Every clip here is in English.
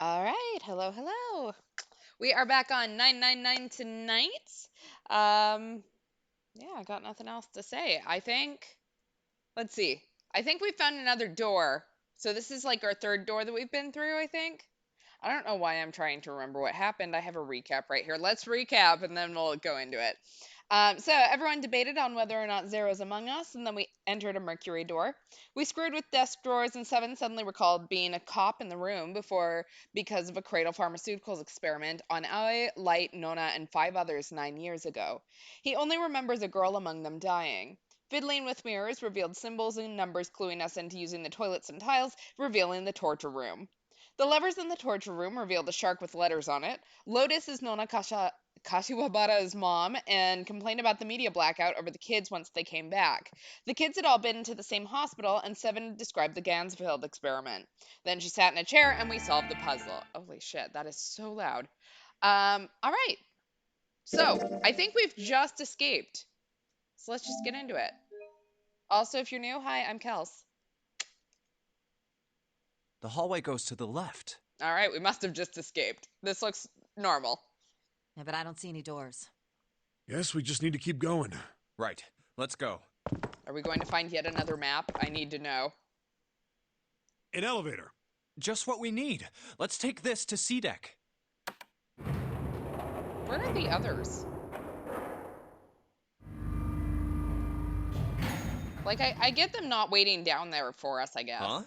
All right. Hello, hello. We are back on 999 tonight. Um, yeah, I got nothing else to say. Let's see. I think we found another door. So this is like our third door that we've been through, I think. I don't know why I'm trying to remember what happened. I have a recap right here. Let's recap and then we'll go into it. So everyone debated on whether or not Zero's among us, and then we entered a Mercury door. We screwed with desk drawers, and Seven suddenly recalled being a cop in the room before because of a Cradle Pharmaceuticals experiment on I, Light, Nona, and 5 others 9 years ago. He only remembers a girl among them dying. Fiddling with mirrors revealed symbols and numbers cluing us into using the toilets and tiles, revealing the torture room. The levers in the torture room revealed a shark with letters on it. Lotus is Nona Kashiwabara's mom and complained about the media blackout over the kids once they came back. The kids had all been to the same hospital, and Seven described the Gansfield experiment. Then she sat in a chair and we solved the puzzle. Holy shit, that is so loud. All right. So, I think we've just escaped. So let's just get into it. Also, if you're new, hi, I'm Kels. The hallway goes to the left. All right, we must have just escaped. This looks normal. Yeah, but I don't see any doors. Guess we just need to keep going. Right, let's go. Are we going to find yet another map? I need to know. An elevator. Just what we need. Let's take this to C deck. Where are the others? Like, I get them not waiting down there for us, I guess. Huh?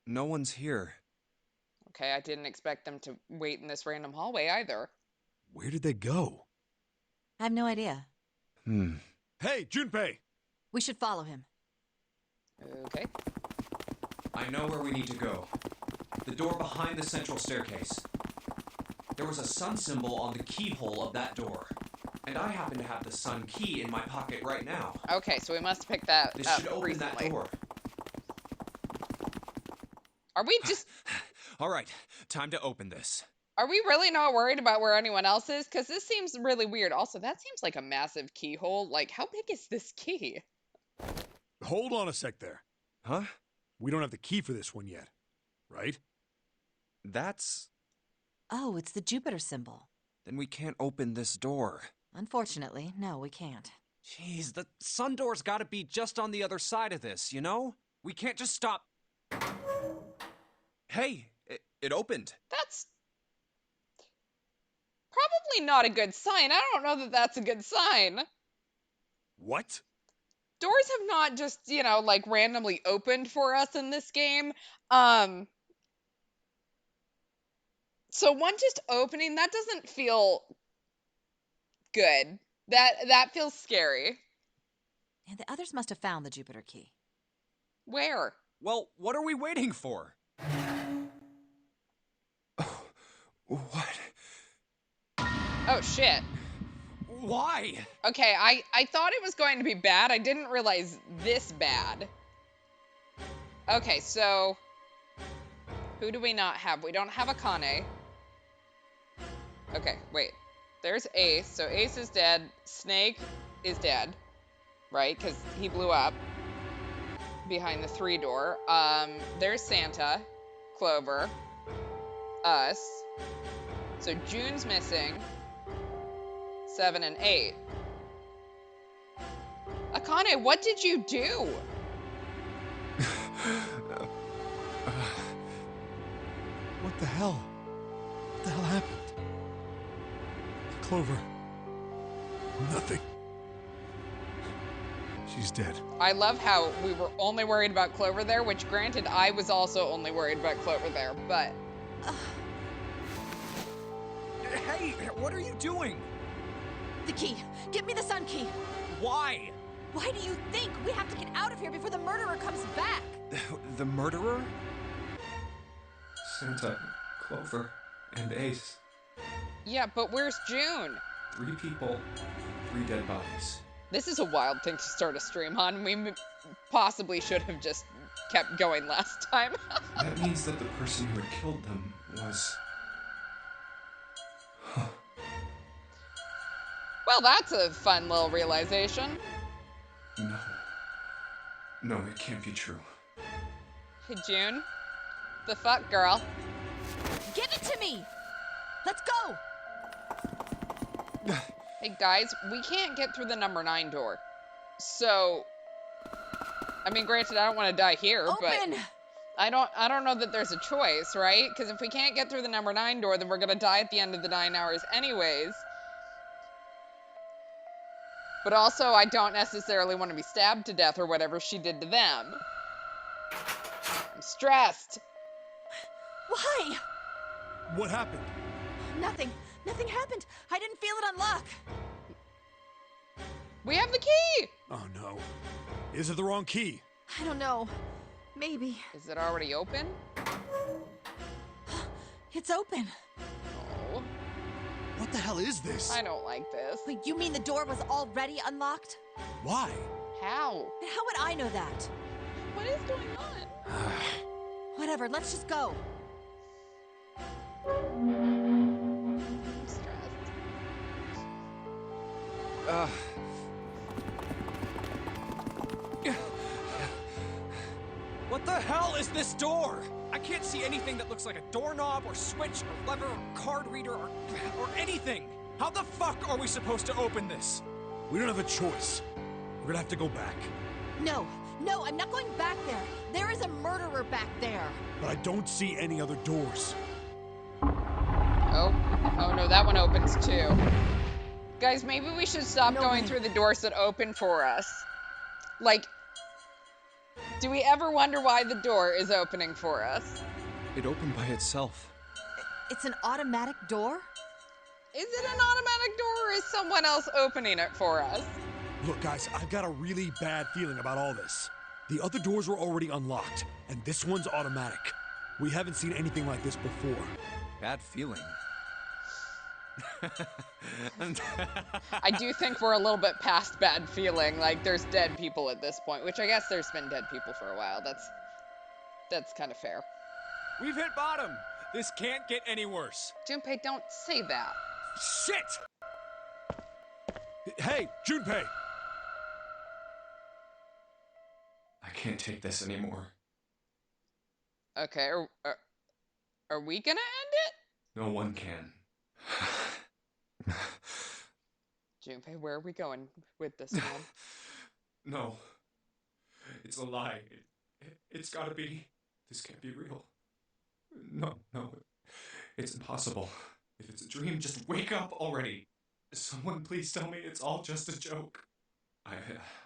No one's here. Okay, I didn't expect them to wait in this random hallway either. Where did they go? I have no idea. Hey, Junpei! We should follow him. Okay. I know where we need to go. The door behind the central staircase. There was a sun symbol on the keyhole of that door. And I happen to have the sun key in my pocket right now. Okay, so we must pick that This up should open recently. that door. Are we just... All right, time to open this. Are we really not worried about where anyone else is? Because this seems really weird. Also, that seems like a massive keyhole. Like, how big is this key? Hold on a sec there. Huh? We don't have the key for this one yet, right? That's... Oh, it's the Jupiter symbol. Then we can't open this door. Unfortunately, no, we can't. Jeez, the sun door's gotta be just on the other side of this, you know? We can't just stop... Hey, it opened. That's probably not a good sign. I don't know that that's a good sign. What? Doors have not just, like randomly opened for us in this game. So one just opening, that doesn't feel good. That feels scary. And the others must have found the Jupiter key. Where? Well, what are we waiting for? What? Oh shit. Why? Okay, I thought it was going to be bad. I didn't realize this bad. Okay, so who do we not have? We don't have Akane. Okay, wait. There's Ace. So Ace is dead. Snake is dead. Right? Because he blew up behind the 3 door. There's Santa. Clover. Us. So June's missing. 7 and 8. Akane, what did you do? What the hell? What the hell happened? Clover. Nothing. She's dead. I love how we were only worried about Clover there, which granted, I was also only worried about Clover there, but... Hey, what are you doing? The key! Give me the sun key! Why? Why do you think we have to get out of here before the murderer comes back? The murderer? Santa, Clover, and Ace. Yeah, but where's June? 3 people, 3 dead bodies. This is a wild thing to start a stream on. We possibly should have just kept going last time. That means that the person who had killed them was... Well, that's a fun little realization. No. No, it can't be true. Hey, June. The fuck, girl? Give it to me! Let's go! Hey guys, we can't get through the number 9 door. So, I mean, granted, I don't want to die here, but Open! I don't know that there's a choice, right? Because if we can't get through the number 9 door, then we're gonna die at the end of the 9 hours anyways. But also, I don't necessarily want to be stabbed to death or whatever she did to them. I'm stressed. Why? What happened? Nothing. Nothing happened. I didn't feel it unlock. We have the key! Oh no. Is it the wrong key? I don't know. Maybe. Is it already open? It's open. Oh, What the hell is this? I don't like this. Wait, you mean the door was already unlocked? Why? How? And how would I know that? What is going on? Whatever, let's just go. I'm stressed. What the hell is this door? I can't see anything that looks like a doorknob or switch or lever or card reader or anything. How the fuck are we supposed to open this? We don't have a choice. We're gonna have to go back. No, I'm not going back there. There is a murderer back there. But I don't see any other doors. Oh no, that one opens too. Guys, maybe we should stop No going way. through the doors that open for us. Like, do we ever wonder why the door is opening for us? It opened by itself. It's an automatic door? Is it an automatic door or is someone else opening it for us? Look, guys, I've got a really bad feeling about all this. The other doors were already unlocked, and this one's automatic. We haven't seen anything like this before. Bad feeling. I do think we're a little bit past bad feeling. Like, there's dead people at this point, which I guess there's been dead people for a while. That's kind of fair. We've hit bottom. This can't get any worse. Junpei, don't say that. Shit! Hey, Junpei! I can't take this anymore. Okay, are we gonna end it? No one can. Junpei, where are we going with this one? No. It's a lie. It's gotta be. This can't be real. No. It's impossible. If it's a dream, just wake up already. Someone please tell me it's all just a joke.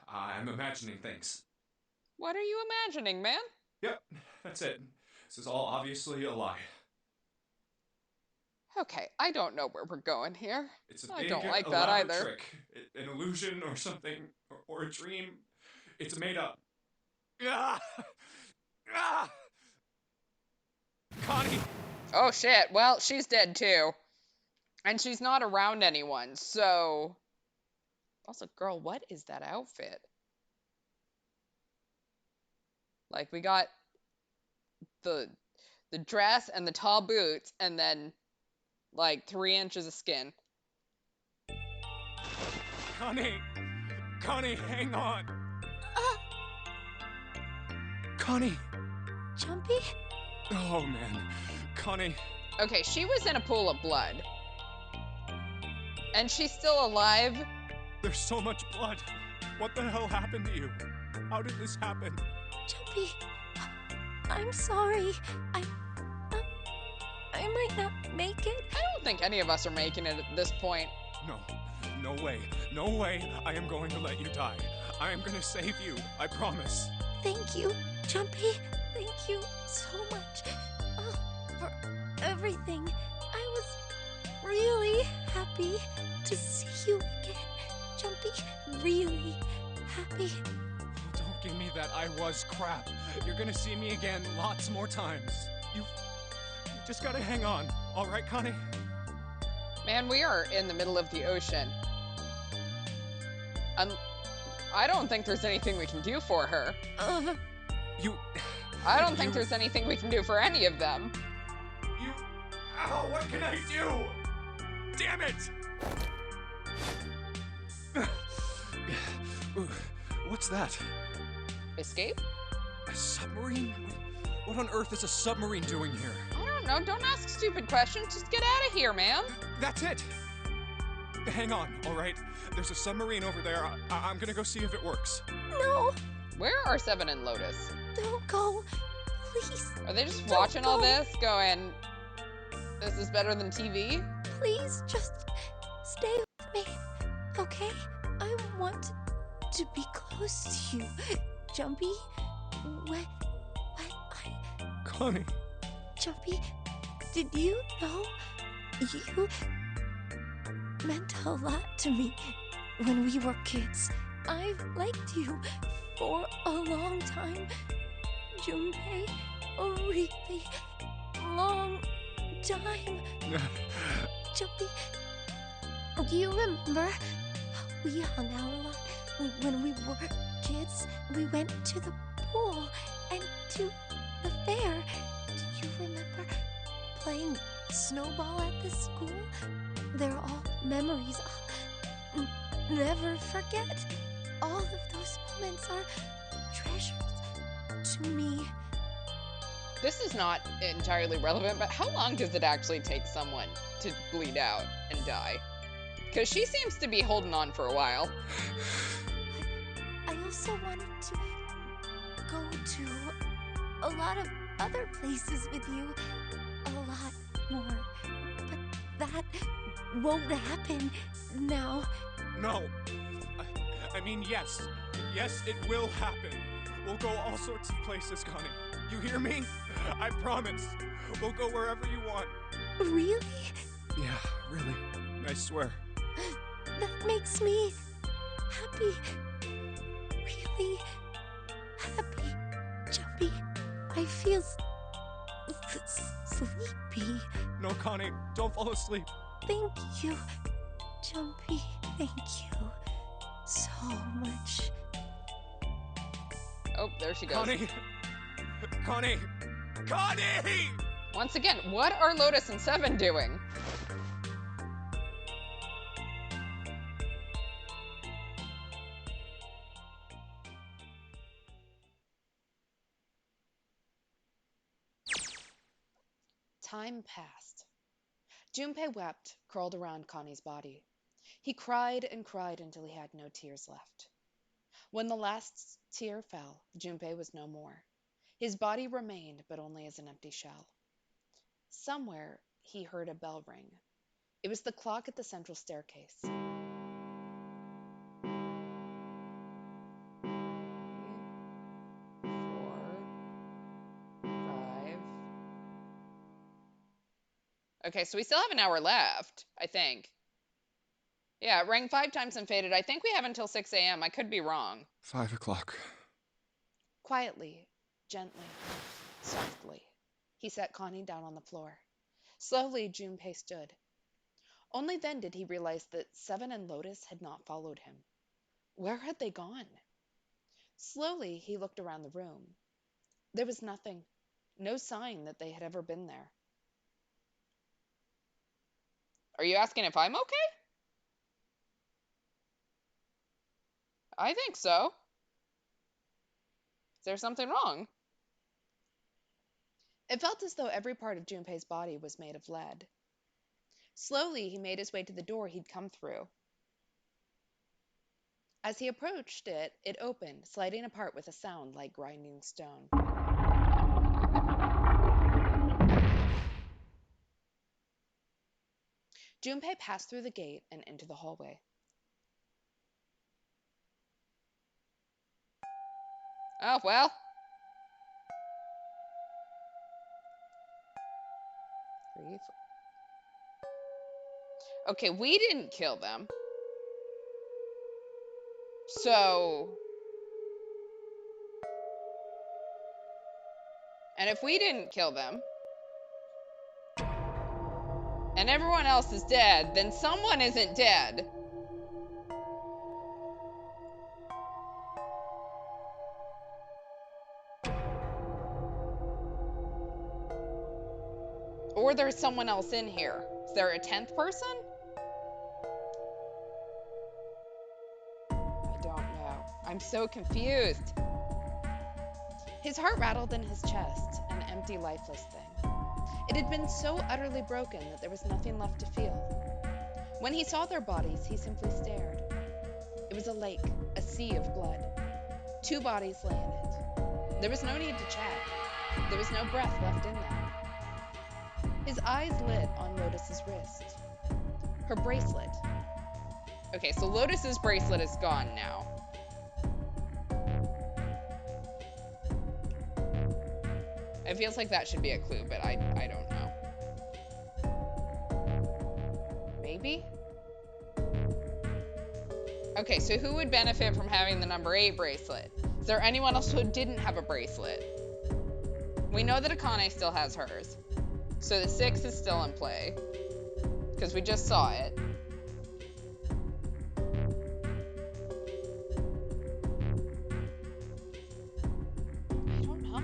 I'm imagining things. What are you imagining, man? Yep, that's it. This is all obviously a lie. Okay, I don't know where we're going here. It's a I big, don't like that elaborate either. trick. An illusion or something, or a dream. It's made up. Ah! Ah! Connie! Oh shit, well, she's dead too. And she's not around anyone, so... Also, girl, what is that outfit? Like, we got the dress and the tall boots, and then, like, 3 inches of skin. Connie! Connie, hang on! Connie! Jumpy? Oh, man. Connie, Okay, she was in a pool of blood. And she's still alive. there's so much blood. What the hell happened to you? How did this happen? Jumpy, I'm sorry. I might not make it. I don't think any of us are making it at this point. No. No way. No way I am going to let you die. I am going to save you. I promise. Thank you, Jumpy. Thank you so much for everything. I was really happy to see you again, Jumpy. Really happy. Don't give me that I was crap. You're gonna see me again lots more times. You just gotta hang on. All right, Connie? Man, we are in the middle of the ocean. I don't think there's anything we can do for her. You... I don't think there's anything we can do for any of them. You... Ow, what can I do? Damn it! What's that? Escape? A submarine? What on earth is a submarine doing here? I don't No, don't ask stupid questions. Just get out of here, man. That's it! Hang on, alright? There's a submarine over there. I'm gonna go see if it works. No, Where are Seven and Lotus? don't go. Please, Are they just Don't watching all go. this, going, "This is better than TV"? please, just stay with me, okay? I want to be close to you, Jumpy. When Connie. Jumpy, did you know you meant a lot to me when we were kids? I've liked you for a long time, Junpei. A really long time. Jumpy, do you remember how we hung out a lot when we were kids? We went to the pool and to the fair. Do you remember playing snowball at the school? They're all memories I'll never forget. All of those moments are treasures to me. This is not entirely relevant, but how long does it actually take someone to bleed out and die? Because she seems to be holding on for a while. I also wanted to go to a lot of other places with you. A lot more. But that won't happen now. No. I mean, yes. Yes, it will happen. We'll go all sorts of places, Connie. You hear me? I promise. We'll go wherever you want. Really? Yeah, really. I swear. That makes me happy. Really happy. Jumpy, I feel sleepy. No, Connie, don't fall asleep. Thank you, Jumpy. Thank you so much. Oh, there she goes. Connie! Connie! Connie! Once again, what are Lotus and Seven doing? Time passed. Junpei wept, curled around Connie's body. He cried and cried until he had no tears left. When the last tear fell, Junpei was no more. His body remained, but only as an empty shell. Somewhere he heard a bell ring. It was the clock at the central staircase. 3, 4, 5. Okay, so we still have an hour left, I think. Yeah, it rang 5 times and faded. I think we have until 6 a.m. I could be wrong. 5 o'clock. Quietly, gently, softly, he set Connie down on the floor. Slowly, Junpei stood. Only then did he realize that Seven and Lotus had not followed him. Where had they gone? Slowly, he looked around the room. There was nothing, no sign that they had ever been there. Are you asking if I'm okay? I think so. Is there something wrong? It felt as though every part of Junpei's body was made of lead. Slowly, he made his way to the door he'd come through. As he approached it, it opened, sliding apart with a sound like grinding stone. Junpei passed through the gate and into the hallway. Oh, well. Three, four. Okay, we didn't kill them. So... And if we didn't kill them, and everyone else is dead, then someone isn't dead. Or there's someone else in here. Is there a 10th person? I don't know. I'm so confused. His heart rattled in his chest, an empty, lifeless thing. It had been so utterly broken that there was nothing left to feel. When he saw their bodies, he simply stared. It was a lake, a sea of blood. 2 bodies lay in it. There was no need to check. There was no breath left in them. His eyes lit on Lotus's wrist. Her bracelet. Okay, so Lotus's bracelet is gone now. It feels like that should be a clue, but I don't know. Maybe? Okay, so who would benefit from having the number 8 bracelet? Is there anyone else who didn't have a bracelet? We know that Akane still has hers. So the 6 is still in play. Because we just saw it. I don't know.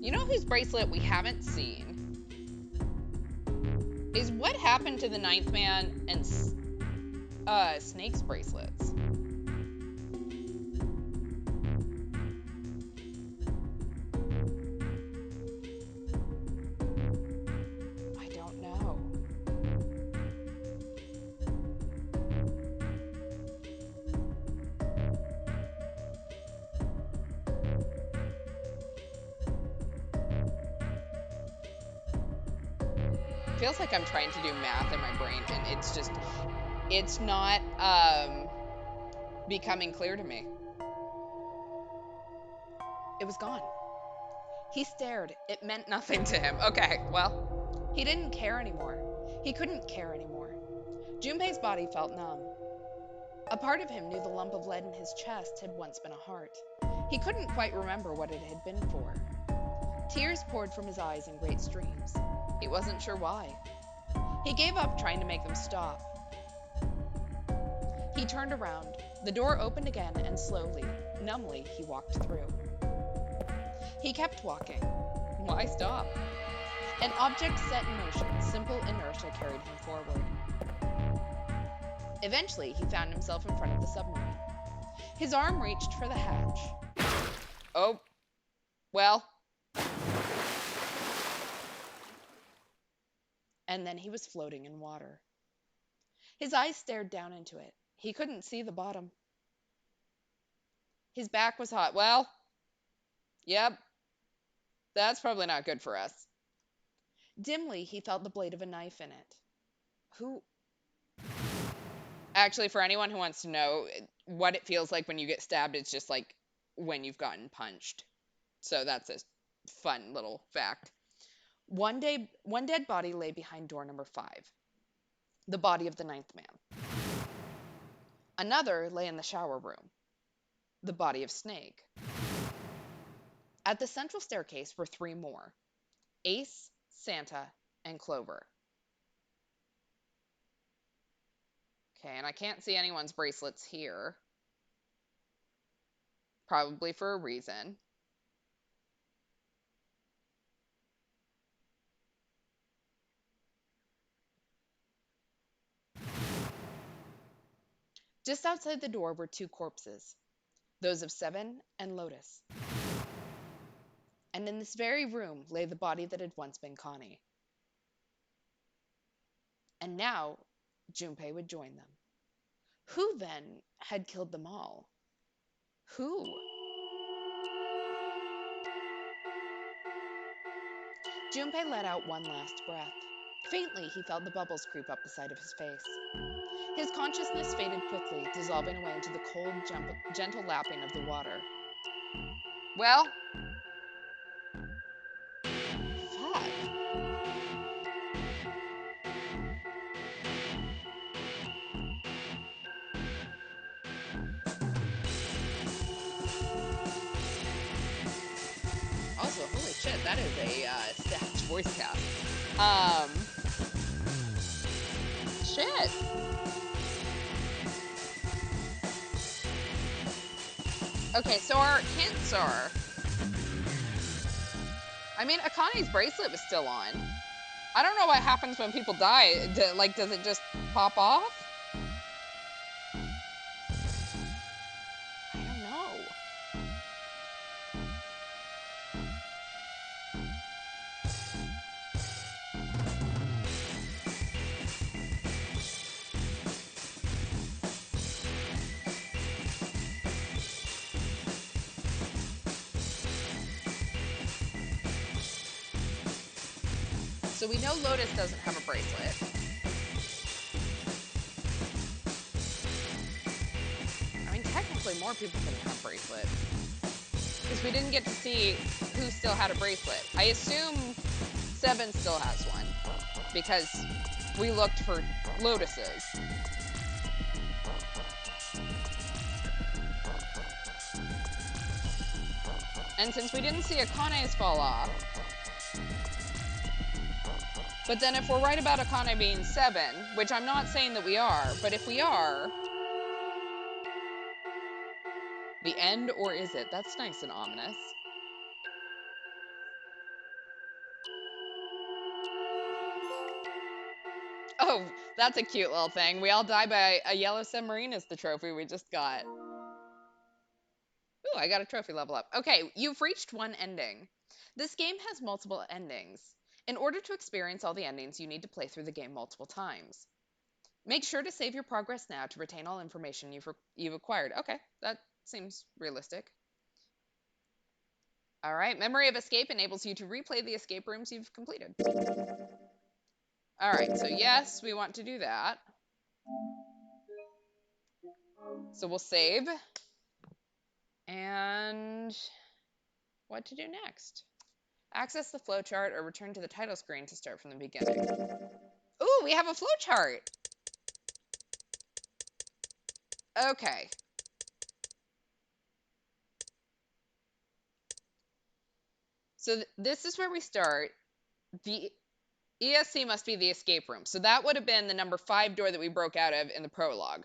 You know whose bracelet we haven't seen? Is what happened to the 9th man and Snake's bracelets? I don't know. Feels like I'm trying to do math in my brain and it's not becoming clear to me. It was gone. He stared. It meant nothing to him. Okay, well, he didn't care anymore. He couldn't care anymore. Junpei's body felt numb. A part of him knew the lump of lead in his chest had once been a heart. He couldn't quite remember what it had been for. Tears poured from his eyes in great streams. He wasn't sure why. He gave up trying to make them stop. He turned around. The door opened again, and slowly, numbly, he walked through. He kept walking. Why stop? An object set in motion, simple inertia carried him forward. Eventually, he found himself in front of the submarine. His arm reached for the hatch. Oh, well. And then he was floating in water. His eyes stared down into it. He couldn't see the bottom. His back was hot. Well, yep, that's probably not good for us. Dimly, he felt the blade of a knife in it. Who? Actually, for anyone who wants to know what it feels like when you get stabbed, it's just like when you've gotten punched. So that's a fun little fact. One dead body lay behind door number 5, the body of the 9th man. Another lay in the shower room, the body of Snake. At the central staircase were 3 more, Ace, Santa, and Clover. Okay, and I can't see anyone's bracelets here. Probably for a reason. Just outside the door were 2 corpses, those of Seven and Lotus. And in this very room lay the body that had once been Connie. And now Junpei would join them. Who, then, had killed them all? Who? Junpei let out one last breath. Faintly, he felt the bubbles creep up the side of his face. His consciousness faded quickly, dissolving away into the cold, gentle lapping of the water. Well, fuck. Also, holy shit, that is a stacked voice cast. Shit. Okay, so our hints are... I mean, Akane's bracelet was still on. I don't know what happens when people die. Does it just pop off? I don't know. So we know Lotus doesn't have a bracelet. I mean, technically more people can have a bracelet. Because we didn't get to see who still had a bracelet. I assume Seven still has one. Because we looked for Lotus's. And since we didn't see Akane's fall off, but then if we're right about Akane being 7, which I'm not saying that we are, but if we are, the end, or is it? That's nice and ominous. Oh, that's a cute little thing. We all die by a yellow submarine is the trophy we just got. Ooh, I got a trophy level up. Okay, you've reached one ending. This game has multiple endings. In order to experience all the endings, you need to play through the game multiple times. Make sure to save your progress now to retain all information you've acquired. Okay, that seems realistic. All right, Memory of Escape enables you to replay the escape rooms you've completed. All right, so yes, we want to do that. So we'll save. And what to do next? Access the flowchart or return to the title screen to start from the beginning. Ooh, we have a flowchart. Okay. So this is where we start. The ESC must be the escape room. So that would have been the number 5 door that we broke out of in the prologue.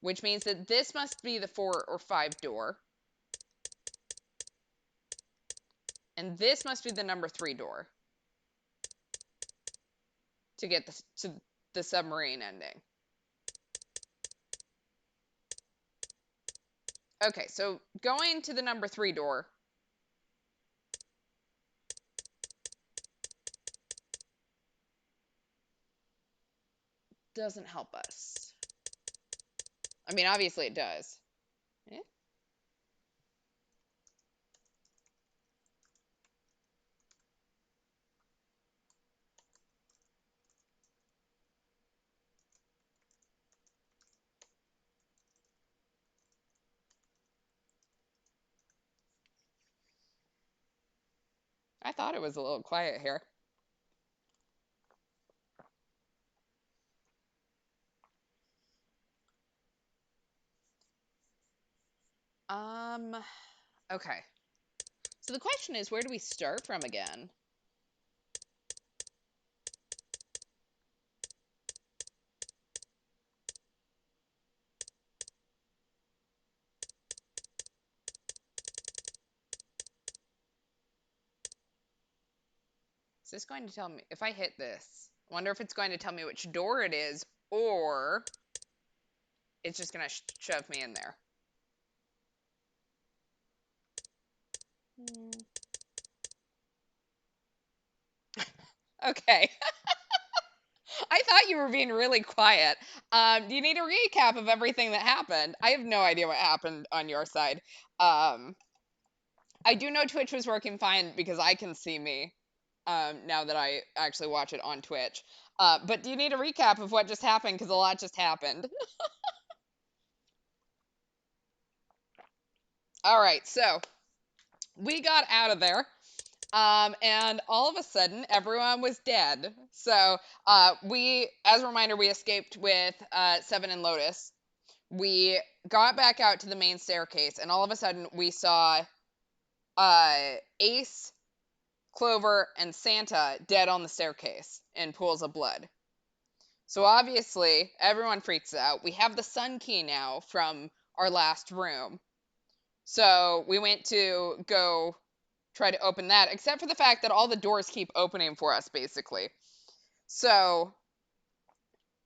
Which means that this must be the 4 or 5 door. And this must be the number 3 door. To get to the submarine ending. Okay, so going to the number 3 door. Doesn't help us. I mean, obviously it does. Yeah. I thought it was a little quiet here. Okay. So the question is, where do we start from again? Is this going to tell me, if I hit this, I wonder if it's going to tell me which door it is, or it's just going to shove me in there. Okay. I thought you were being really quiet. Do you need a recap of everything that happened? I have no idea what happened on your side. I do know Twitch was working fine because I can see me now that I actually watch it on Twitch. But do you need a recap of what just happened? Because a lot just happened. All right, so we got out of there. And all of a sudden, everyone was dead. So as a reminder, we escaped with Seven and Lotus. We got back out to the main staircase, and all of a sudden, we saw Ace, Clover, and Santa dead on the staircase in pools of blood. So obviously, everyone freaks out. We have the sun key now from our last room. So we went to go try to open that, except for the fact that all the doors keep opening for us, basically. So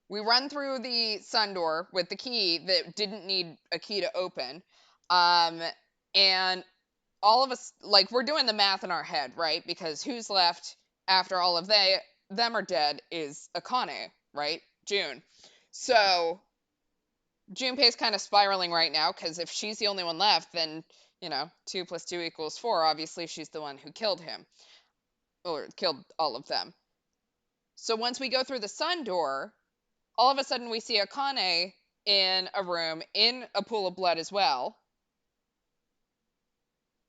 we run through the sun door with the key that didn't need a key to open. And all of us, like, we're doing the math in our head, right? Because who's left after all of them are dead is Akane, right? June. So Junpei's kind of spiraling right now, because if she's the only one left, then, 2 + 2 = 4. Obviously, she's the one who killed him. or killed all of them. So once we go through the sun door, all of a sudden we see Akane in a room in a pool of blood as well.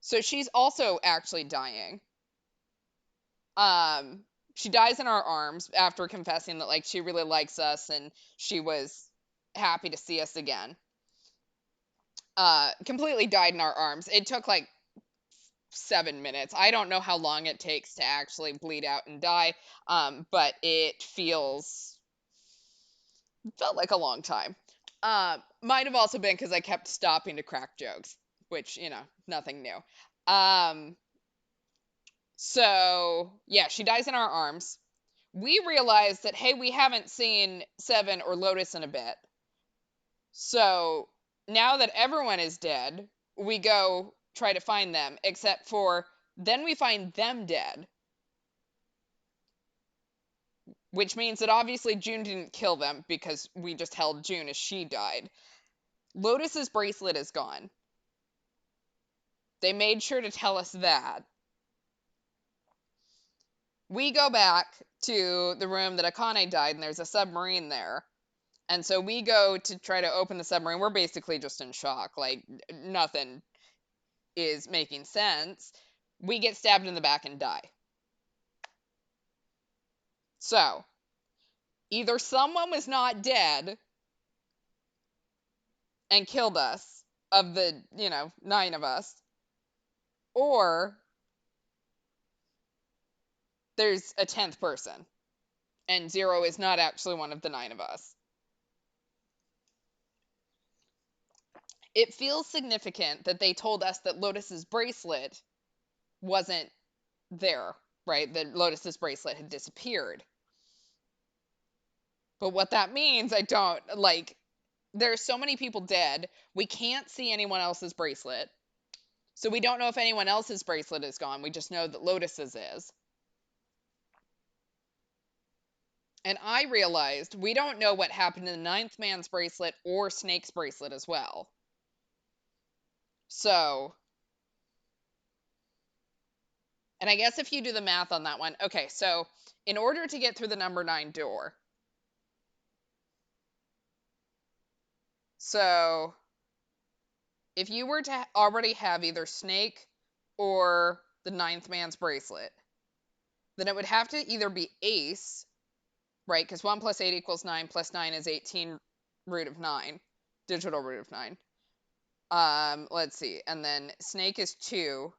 So she's also actually dying. Um, she dies in our arms after confessing that like she really likes us and she was happy to see us again. Completely died in our arms. It took like 7 minutes. I don't know how long it takes to actually bleed out and die, but it felt like a long time. Might have also been because I kept stopping to crack jokes, which nothing new. Um, so yeah, she dies in our arms. We realize that hey, we haven't seen Seven or Lotus in a bit. So now that everyone is dead, we go try to find them, except for then we find them dead. Which means that obviously June didn't kill them because we just held June as she died. Lotus's bracelet is gone. They made sure to tell us that. We go back to the room that Akane died, and there's a submarine there. And so we go to try to open the submarine. We're basically just in shock. Like, nothing is making sense. We get stabbed in the back and die. So, either someone was not dead and killed us, of the, 9 of us, or there's a 10th person, and Zero is not actually one of the 9 of us. It feels significant that they told us that Lotus's bracelet wasn't there, right? That Lotus's bracelet had disappeared. But what that means, I don't like. There's so many people dead. We can't see anyone else's bracelet. So we don't know if anyone else's bracelet is gone. We just know that Lotus's is. And I realized we don't know what happened to the 9th man's bracelet or Snake's bracelet as well. So, and I guess if you do the math on that one, okay, so in order to get through the number 9 door, so if you were to already have either Snake or the 9th man's bracelet, then it would have to either be Ace, right? Because 1 plus 8 equals 9, plus 9 is 18 root of 9, digital root of 9. Let's see. And then Snake is 2.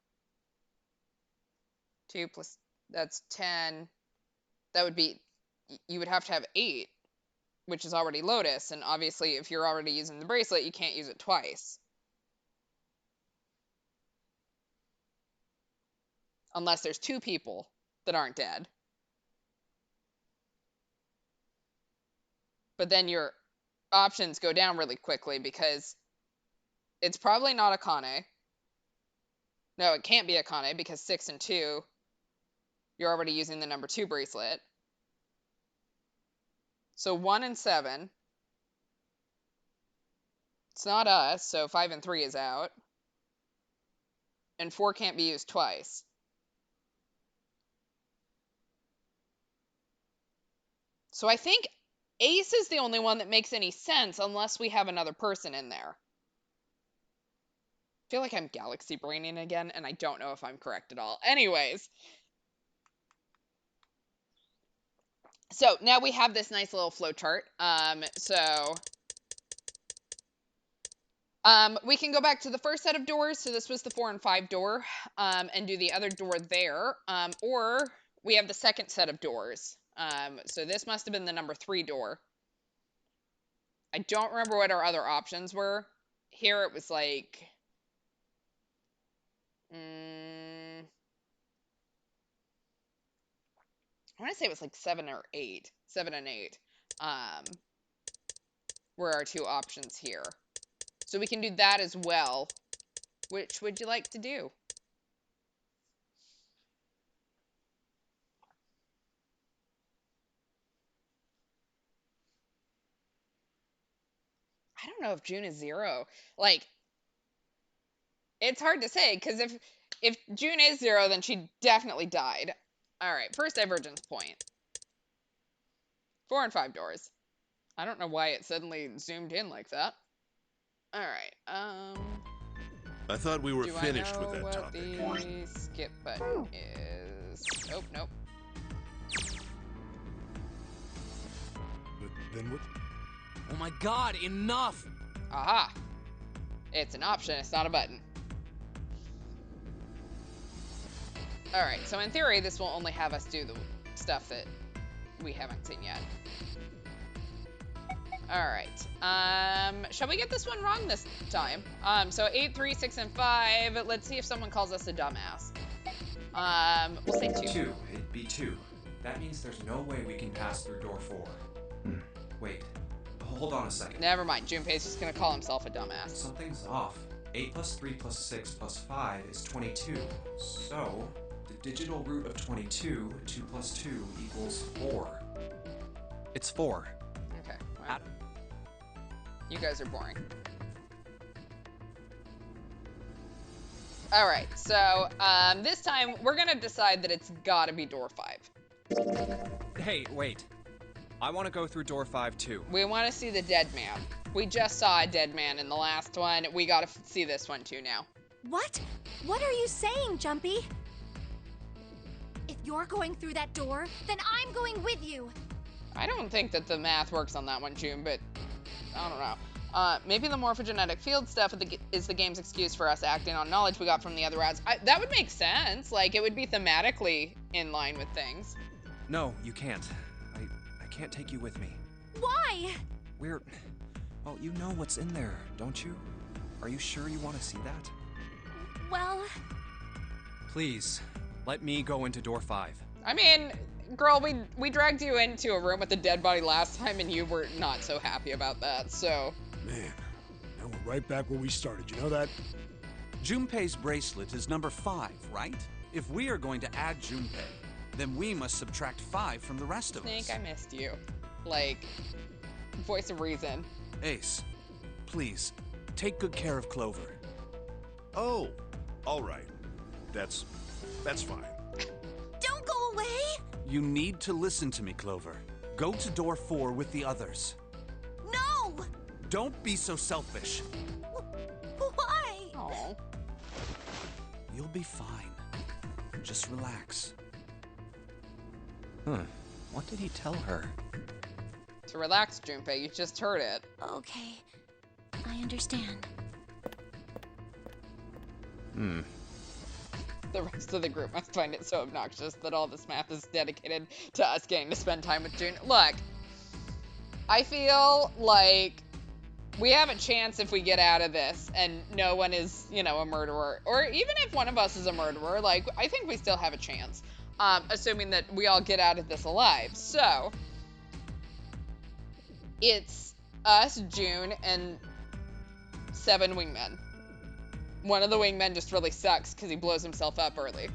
2 plus, that's 10. That would be, you would have to have 8, which is already Lotus. And obviously, if you're already using the bracelet, you can't use it twice. Unless there's 2 people that aren't dead. But then your options go down really quickly because it's probably not Akane. No, it can't be Akane because 6 and 2, you're already using the number 2 bracelet. So 1 and 7. It's not us, so 5 and 3 is out. And 4 can't be used twice. So I think Ace is the only one that makes any sense unless we have another person in there. I feel like I'm galaxy braining again, and I don't know if I'm correct at all. Anyways. So now we have this nice little flow chart. We can go back to the first set of doors. So this was the 4 and 5 door, and do the other door there. Or we have the second set of doors. So this must have been the number 3 door. I don't remember what our other options were. Here it was like, I want to say it was like 7 or 8. 7 and 8 were our 2 options here. So we can do that as well. Which would you like to do? I don't know if June is 0. Like, it's hard to say because if June is 0, then she definitely died. All right, first divergence point. 4 and 5 doors. I don't know why it suddenly zoomed in like that. All right. I thought we were Do I finished with know that what topic. the skip button is? Oh, nope. Then what? Oh my god, enough! Aha! It's an option, it's not a button. Alright, so in theory, this will only have us do the stuff that we haven't seen yet. Alright, shall we get this one wrong this time? So 8, 3, 6, and 5. Let's see if someone calls us a dumbass. We'll say 2. 2. It'd be 2. That means there's no way we can pass through door 4. Wait. Hold on a second. Never mind, Junpei's just gonna call himself a dumbass. Something's off. 8 plus 3 plus 6 plus 5 is 22. So, the digital root of 22, 2 plus 2 equals 4. It's 4. Okay, well, you guys are boring. Alright, so this time we're gonna decide that it's gotta be door 5. Hey, wait. I want to go through door 5 too. We want to see the dead man. We just saw a dead man in the last one. We gotta see this one too now. What? What are you saying, Jumpy? If you're going through that door, then I'm going with you. I don't think that the math works on that one, June, but I don't know. Maybe the morphogenetic field stuff is the game's excuse for us acting on knowledge we got from the other routes. That would make sense. Like, it would be thematically in line with things. No, you can't. I can't take you with me. Why? Well, you know what's in there, don't you? Are you sure you want to see that? Well, Please, let me go into door 5. I mean, girl, we dragged you into a room with a dead body last time, and you were not so happy about that, so... Man, now we're right back where we started. You know that? Junpei's bracelet is number 5, right? If we are going to add Junpei, then we must subtract 5 from the rest of us. Snake, I missed you. Like, voice of reason. Ace, please, take good care of Clover. Oh, all right. That's fine. don't go away. You need to listen to me, Clover. Go to door 4 with the others. No! Don't be so selfish. Why? Oh. You'll be fine. Just relax. What did he tell her? To relax, Junpei. You just heard it. Okay, I understand. The rest of the group must find it so obnoxious that all this math is dedicated to us getting to spend time with June. Look, I feel like we have a chance if we get out of this and no one is, you know, a murderer. Or even if one of us is a murderer, like, I think we still have a chance. Assuming that we all get out of this alive. So, it's us, June, and 7 wingmen. One of the wingmen just really sucks because he blows himself up early.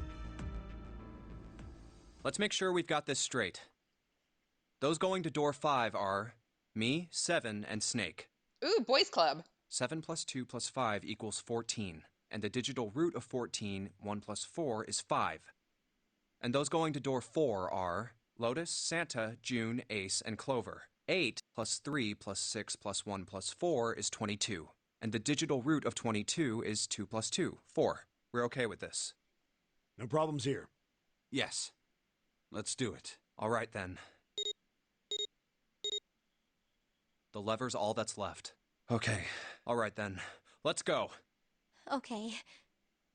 Let's make sure we've got this straight. Those going to door 5 are me, 7, and Snake. Ooh, boys club. 7 plus 2 plus 5 equals 14. And the digital root of 14, 1 plus 4, is 5. And those going to door 4 are Lotus, Santa, June, Ace, and Clover. 8 plus 3 plus 6 plus 1 plus 4 is 22. And the digital root of 22 is 2 plus 2, 4. We're okay with this? No problems here. Yes. Let's do it. All right, then. The lever's all that's left. Okay. All right, then. Let's go. Okay,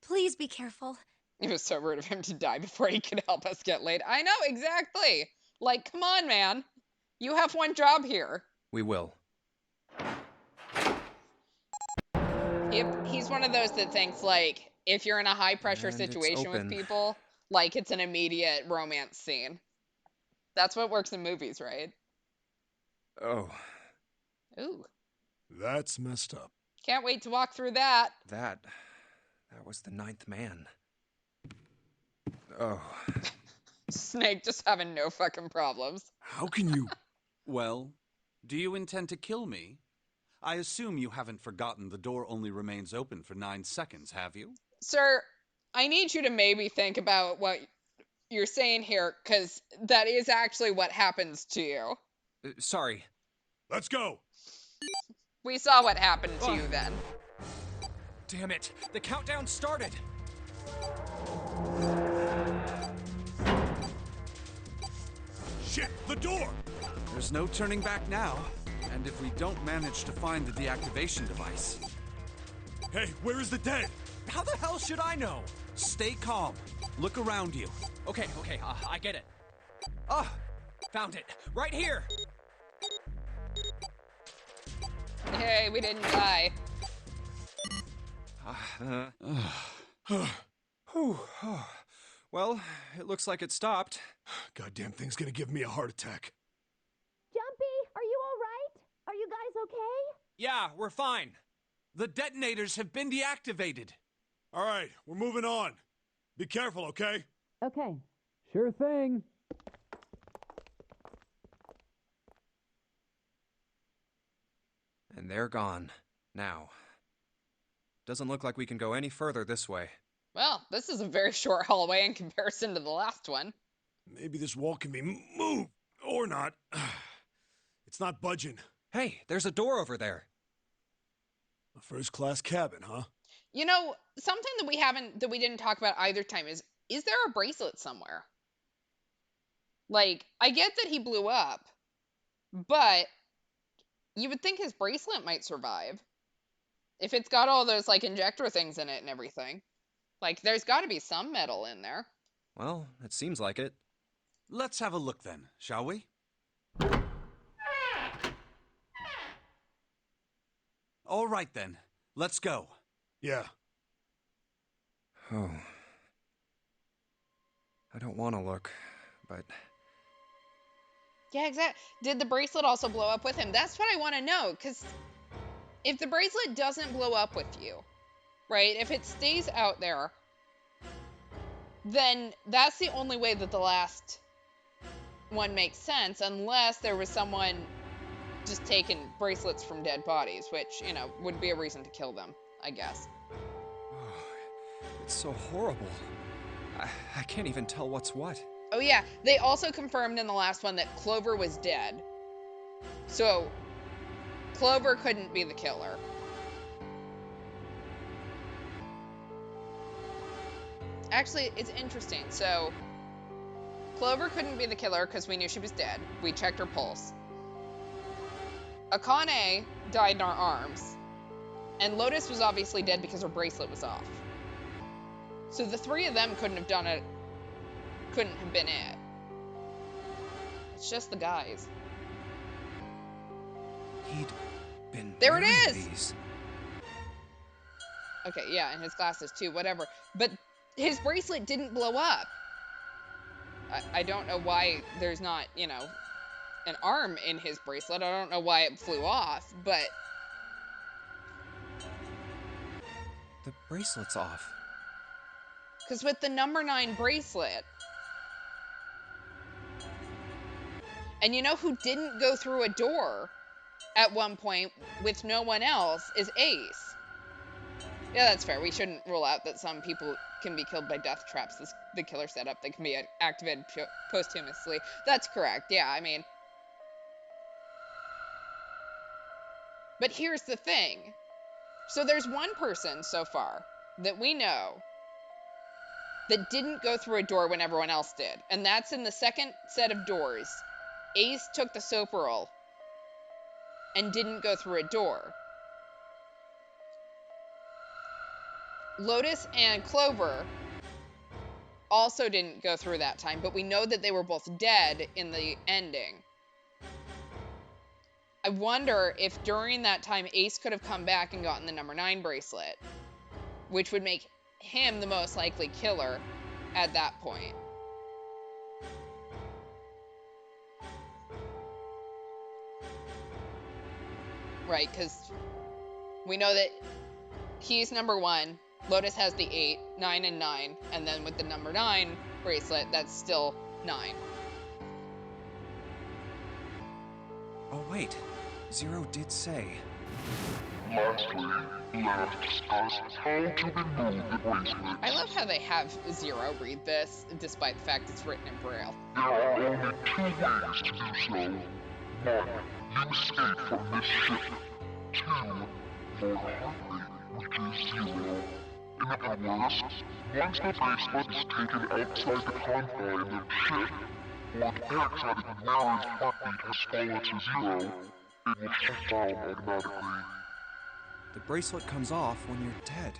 please be careful. It was so rude of him to die before he could help us get laid. I know, exactly. Like, come on, man. You have one job here. We will. He's one of those that thinks, like, if you're in a high-pressure And it's situation with open. people, like, it's an immediate romance scene. That's what works in movies, right? Oh, Ooh. That's messed up. Can't wait to walk through that. that was the 9th man. Oh, Snake just having no fucking problems. How can you? Well, do you intend to kill me? I assume you haven't forgotten the door only remains open for 9 seconds, have you? Sir, I need you to maybe think about what you're saying here, because that is actually what happens to you. Sorry. Let's go. We saw what happened to you then. Damn it. The countdown started. Shit, the door. There's no turning back now. And if we don't manage to find the deactivation device... Hey, where is the dead? How the hell should I know? Stay calm. Look around you. Okay, I get it. Found it. Right here. Hey, we didn't die. Whew. Well, it looks like it stopped. Goddamn thing's gonna give me a heart attack. Jumpy, are you all right? Are you guys okay? Yeah, we're fine. The detonators have been deactivated. All right, we're moving on. Be careful, okay? Okay. Sure thing. And they're gone. Now. Doesn't look like we can go any further this way. Well, this is a very short hallway in comparison to the last one. Maybe this wall can be moved. Or not. It's not budging. Hey, there's a door over there. A first-class cabin, huh? You know, something that we didn't talk about either time is there a bracelet somewhere? Like, I get that he blew up, but you would think his bracelet might survive. If it's got all those, like, injector things in it and everything. Like, there's got to be some metal in there. Well, it seems like it. Let's have a look then, shall we? All right then. Let's go. Yeah. Oh. I don't want to look, but... Yeah, exactly. Did the bracelet also blow up with him? That's what I want to know, because if the bracelet doesn't blow up with you, right, if it stays out there, then that's the only way that the last one makes sense, unless there was someone just taking bracelets from dead bodies, which, you know, would be a reason to kill them, I guess. It's so horrible. I can't even tell what's what. Oh yeah, they also confirmed in the last one that Clover was dead. So, Clover couldn't be the killer. Actually, it's interesting. So, Clover couldn't be the killer because we knew she was dead. We checked her pulse. Akane died in our arms. And Lotus was obviously dead because her bracelet was off. So the three of them couldn't have done it. Couldn't have been it. It's just the guys. He'd been There it wearing is! these. Okay, yeah, and his glasses too, whatever. But his bracelet didn't blow up. I don't know why there's not, you know, an arm in his bracelet. I don't know why it flew off, but... The bracelet's off. Because with the number 9 bracelet... And you know who didn't go through a door at one point with no one else is Ace. Yeah, that's fair. We shouldn't rule out that some people can be killed by death traps. The killer setup that can be activated posthumously. That's correct. Yeah, I mean... But here's the thing. So there's one person so far that we know that didn't go through a door when everyone else did. And that's in the second set of doors. Ace took the soap roll and didn't go through a door. Lotus and Clover also didn't go through that time, but we know that they were both dead in the ending. I wonder if during that time Ace could have come back and gotten the number 9 bracelet, which would make him the most likely killer at that point. Right, because we know that he's number 1, Lotus has the 8, 9 and 9, and then with the number 9 bracelet, that's still 9. Oh, wait. Zero did say. Monthly. I love how they have Zero read this, despite the fact it's written in Braille. There are only two ways to do so. One, you escape from this ship. Two, your heart rate reaches zero. In other words, once the bracelet is taken outside the confines of the ship, or detects that its nearest heartbeat has fallen to zero, it will shut down automatically. The bracelet comes off when you're dead.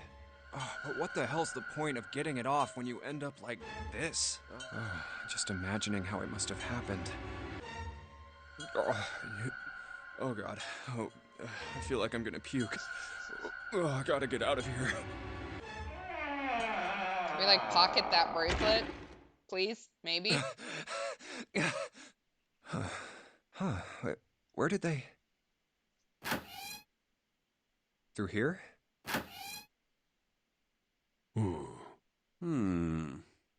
Oh, but what the hell's the point of getting it off when you end up like this? Oh, just imagining how it must have happened. Oh God. Oh, I feel like I'm gonna puke. Oh, I gotta get out of here. Can we, like, pocket that bracelet? Please? Maybe? Huh. Where did they... Through here?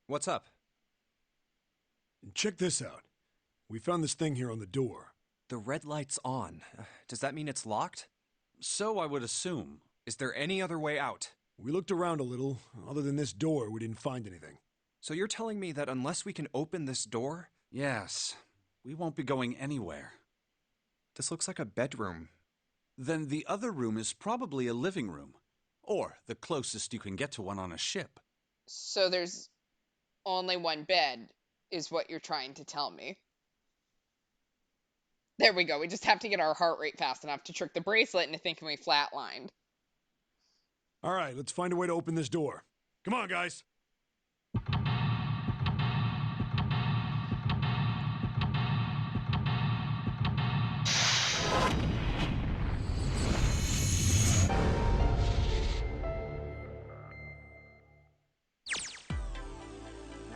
What's up? Check this out. We found this thing here on the door. The red light's on. Does that mean it's locked? So I would assume. Is there any other way out? We looked around a little. Other than this door, we didn't find anything. So you're telling me that unless we can open this door... Yes. We won't be going anywhere. This looks like a bedroom. Then the other room is probably a living room. Or the closest you can get to one on a ship. So there's only one bed, is what you're trying to tell me. There we go. We just have to get our heart rate fast enough to trick the bracelet into thinking we flatlined. All right, let's find a way to open this door. Come on, guys.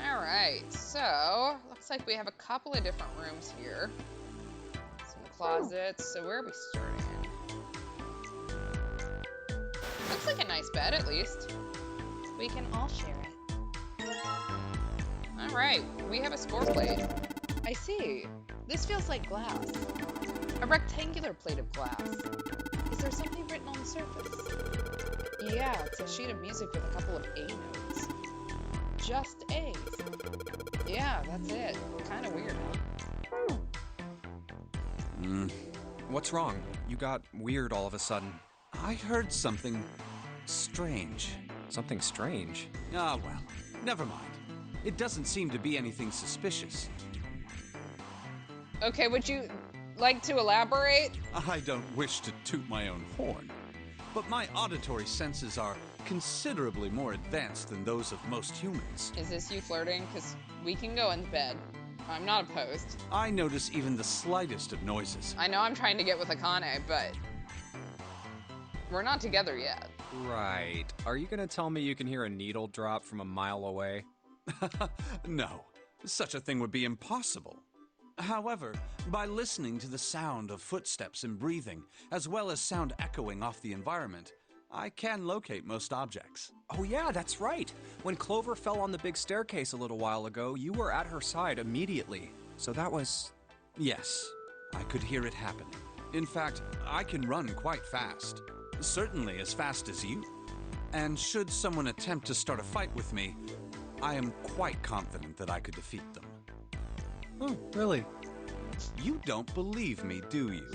Alright, so looks like we have a couple of different rooms here. Some closets. So where are we starting? Looks like a nice bed, at least. We can all share it. Alright, we have a score plate. I see. This feels like glass. A rectangular plate of glass. Is there something written on the surface? Yeah, it's a sheet of music with a couple of A notes. Just A's. Yeah, that's it. Kinda weird, huh? What's wrong? You got weird all of a sudden. I heard something strange. Something strange? Ah, well, never mind. It doesn't seem to be anything suspicious. Okay, would you like to elaborate? I don't wish to toot my own horn, but my auditory senses are considerably more advanced than those of most humans. Is this you flirting? Because we can go in bed. I'm not opposed. I notice even the slightest of noises. I know I'm trying to get with Akane, but we're not together yet. Right. Are you gonna tell me you can hear a needle drop from a mile away? No, such a thing would be impossible. However, by listening to the sound of footsteps and breathing, as well as sound echoing off the environment, I can locate most objects. Oh yeah, that's right. When Clover fell on the big staircase a little while ago, you were at her side immediately. So that was... Yes, I could hear it happening. In fact, I can run quite fast. Certainly as fast as you. And should someone attempt to start a fight with me, I am quite confident that I could defeat them. Oh, really? You don't believe me, do you?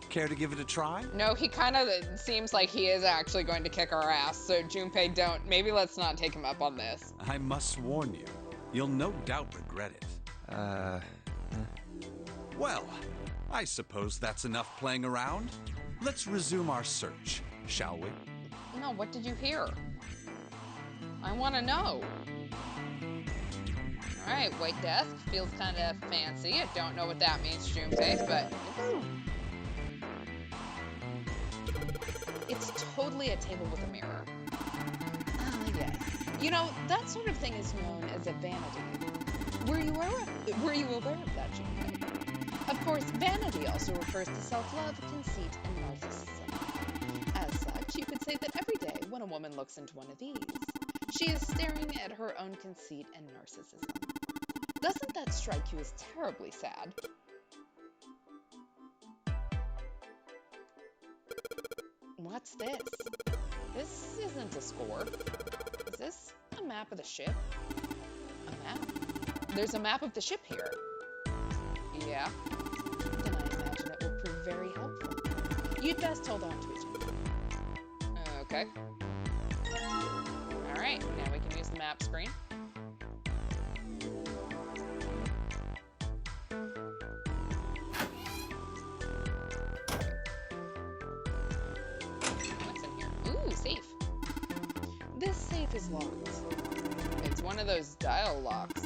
Care to give it a try? No, he kind of seems like he is actually going to kick our ass, so Junpei, don't. Maybe let's not take him up on this. I must warn you, you'll no doubt regret it. Well, I suppose that's enough playing around. Let's resume our search, shall we? No, what did you hear? I want to know. Alright, white desk. Feels kind of fancy. I don't know what that means, Junpei, but... It's totally a table with a mirror. Ah, yes. You know, that sort of thing is known as a vanity. Were you aware of that, Junpei? Of course, vanity also refers to self-love, conceit, and narcissism. As such, you could say that every day when a woman looks into one of these, she is staring at her own conceit and narcissism. Doesn't that strike you as terribly sad? What's this? This isn't a score. Is this a map of the ship? A map? There's a map of the ship here. Yeah. Then I imagine it will prove very helpful. You'd best hold on to it, Jim. Okay. Alright, now we can use the map screen. What's in here? Ooh, safe. This safe is locked. It's one of those dial locks.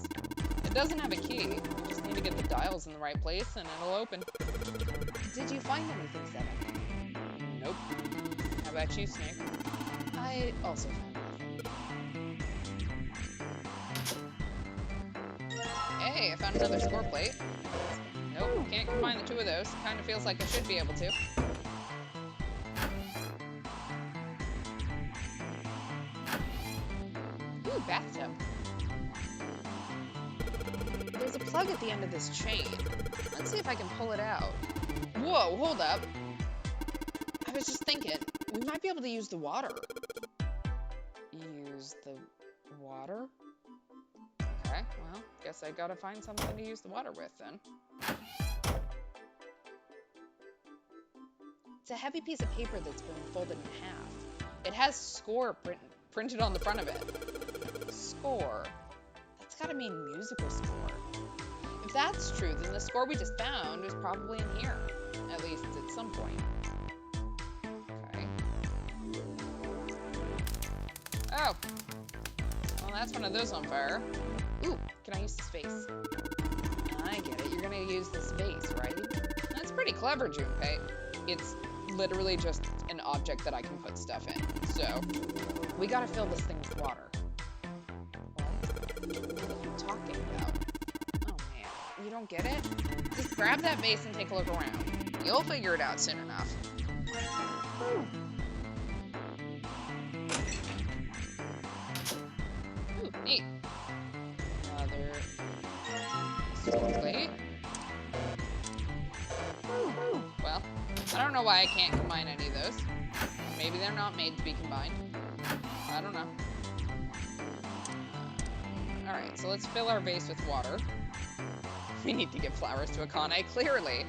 It doesn't have a key. You just need to get the dials in the right place and it'll open. Did you find anything, Seven? Nope. How about you, Snake? I also found nothing. Hey, I found another score plate. Nope, can't combine the two of those. Kind of feels like I should be able to. Ooh, bathtub. There's a plug at the end of this chain. Let's see if I can pull it out. Whoa, hold up. I was just thinking, we might be able to use the water. Use the water? Okay, well, guess I gotta find something to use the water with then. It's a heavy piece of paper that's been folded in half. It has score printed on the front of it. Score. That's gotta mean musical score. If that's true, then the score we just found is probably in here. At least at some point. Okay. Oh. Well, that's one of those on fire. Ooh, can I use this vase? I get it. You're gonna use this vase, right? That's pretty clever, Junpei. It's literally just an object that I can put stuff in. So, we gotta fill this thing with water. What are you talking about? Oh man, you don't get it? Just grab that vase and take a look around. You'll figure it out soon enough. Ooh, neat. Another plate. Well, I don't know why I can't combine any of those. Maybe they're not made to be combined. I don't know. Alright, so let's fill our vase with water. We need to get flowers to Akane, clearly.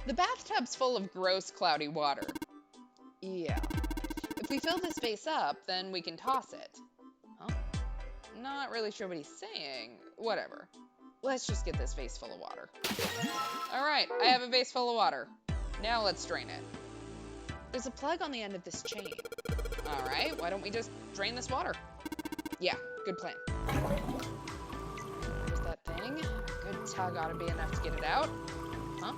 The bathtub's full of gross, cloudy water. Yeah. If we fill this vase up, then we can toss it. Huh? Not really sure what he's saying. Whatever. Let's just get this vase full of water. Alright, I have a vase full of water. Now let's drain it. There's a plug on the end of this chain. Alright, why don't we just drain this water? Yeah, good plan. There's that thing. A good tug ought to be enough to get it out. Huh?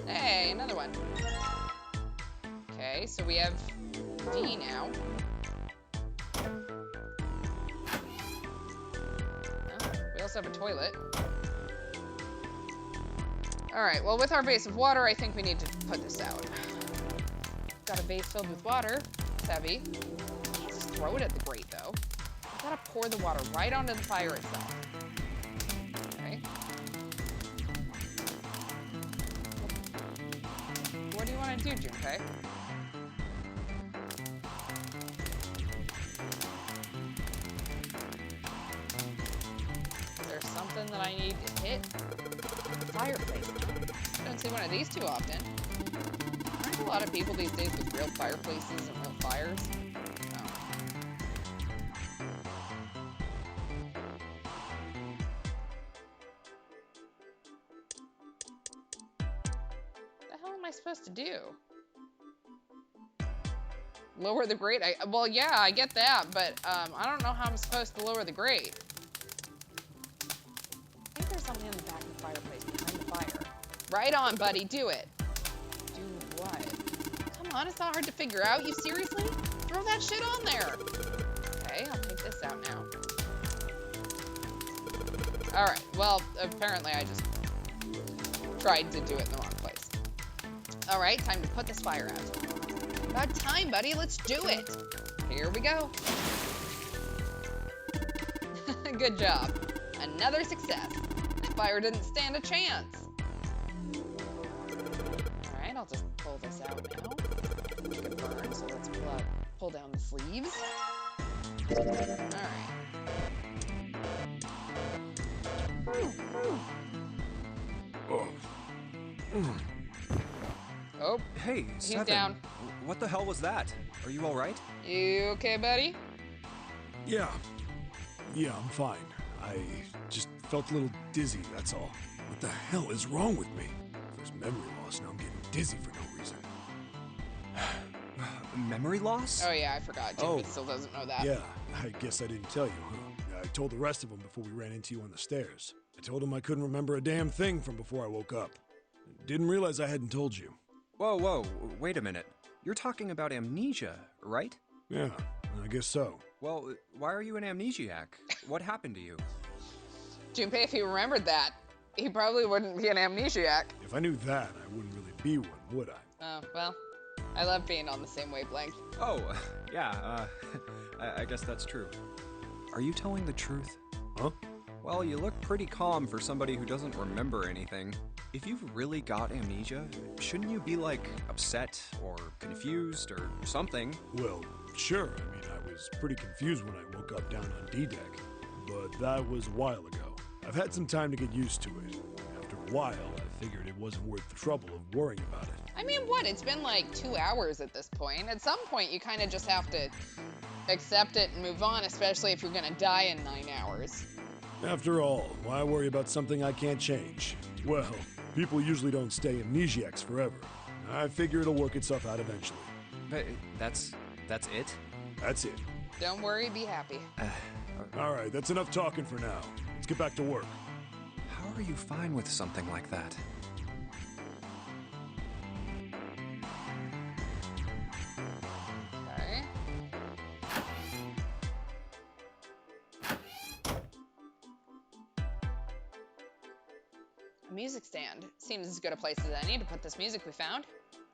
Hey, another one. Okay, so we have D now. Oh, we also have a toilet. Alright, well with our vase of water, I think we need to put this out. Got a vase filled with water. It's heavy. Can't just throw it at the grate though. I gotta pour the water right onto the fire itself. Okay. What do you want to do, Junpei? Is there something that I need to hit? Fireplace. I don't see one of these too often. Aren't a lot of people these days with real fireplaces and real fires? Oh. What the hell am I supposed to do? Lower the grate? Well, yeah, I get that, but I don't know how I'm supposed to lower the grate. I think there's something in the back of the fireplace behind the fire. Right on, buddy, do it. Do what? Come on, it's not hard to figure out. You seriously? Throw that shit on there. Okay, I'll take this out now. Alright, well, apparently I just tried to do it in the wrong place. Alright, time to put this fire out. About time, buddy, let's do it. Here we go. Good job. Another success. That fire didn't stand a chance. Alright, I'll just pull this out now. Make it burn, so let's pull down the sleeves. Alright. Oh, Hey, he's Seven. down. What the hell was that? Are you all right? You okay, buddy? Yeah. Yeah, I'm fine. I just felt a little dizzy, that's all. What the hell is wrong with me? First memory loss, now I'm getting dizzy for no reason. Memory loss? Oh yeah, I forgot. Oh. David still doesn't know that. Yeah, I guess I didn't tell you, huh? I told the rest of them before we ran into you on the stairs. I told them I couldn't remember a damn thing from before I woke up. Didn't realize I hadn't told you. Whoa, wait a minute. You're talking about amnesia, right? Yeah, I guess so. Well, why are you an amnesiac? What happened to you? Junpei, if he remembered that, he probably wouldn't be an amnesiac. If I knew that, I wouldn't really be one, would I? Oh, well, I love being on the same wavelength. Oh, yeah, I guess that's true. Are you telling the truth? Huh? Well, you look pretty calm for somebody who doesn't remember anything. If you've really got amnesia, shouldn't you be, like, upset or confused or something? Well, sure. I mean, I was pretty confused when I woke up down on D-Deck. But that was a while ago. I've had some time to get used to it. After a while, I figured it wasn't worth the trouble of worrying about it. I mean, what? It's been like 2 hours at this point. At some point, you kind of just have to accept it and move on, especially if you're gonna die in 9 hours. After all, why worry about something I can't change? Well, people usually don't stay amnesiacs forever. I figure it'll work itself out eventually. But that's it? That's it. Don't worry, be happy. All right, that's enough talking for now. Let's get back to work. How are you fine with something like that? Okay. A music stand. Seems as good a place as any to put this music we found.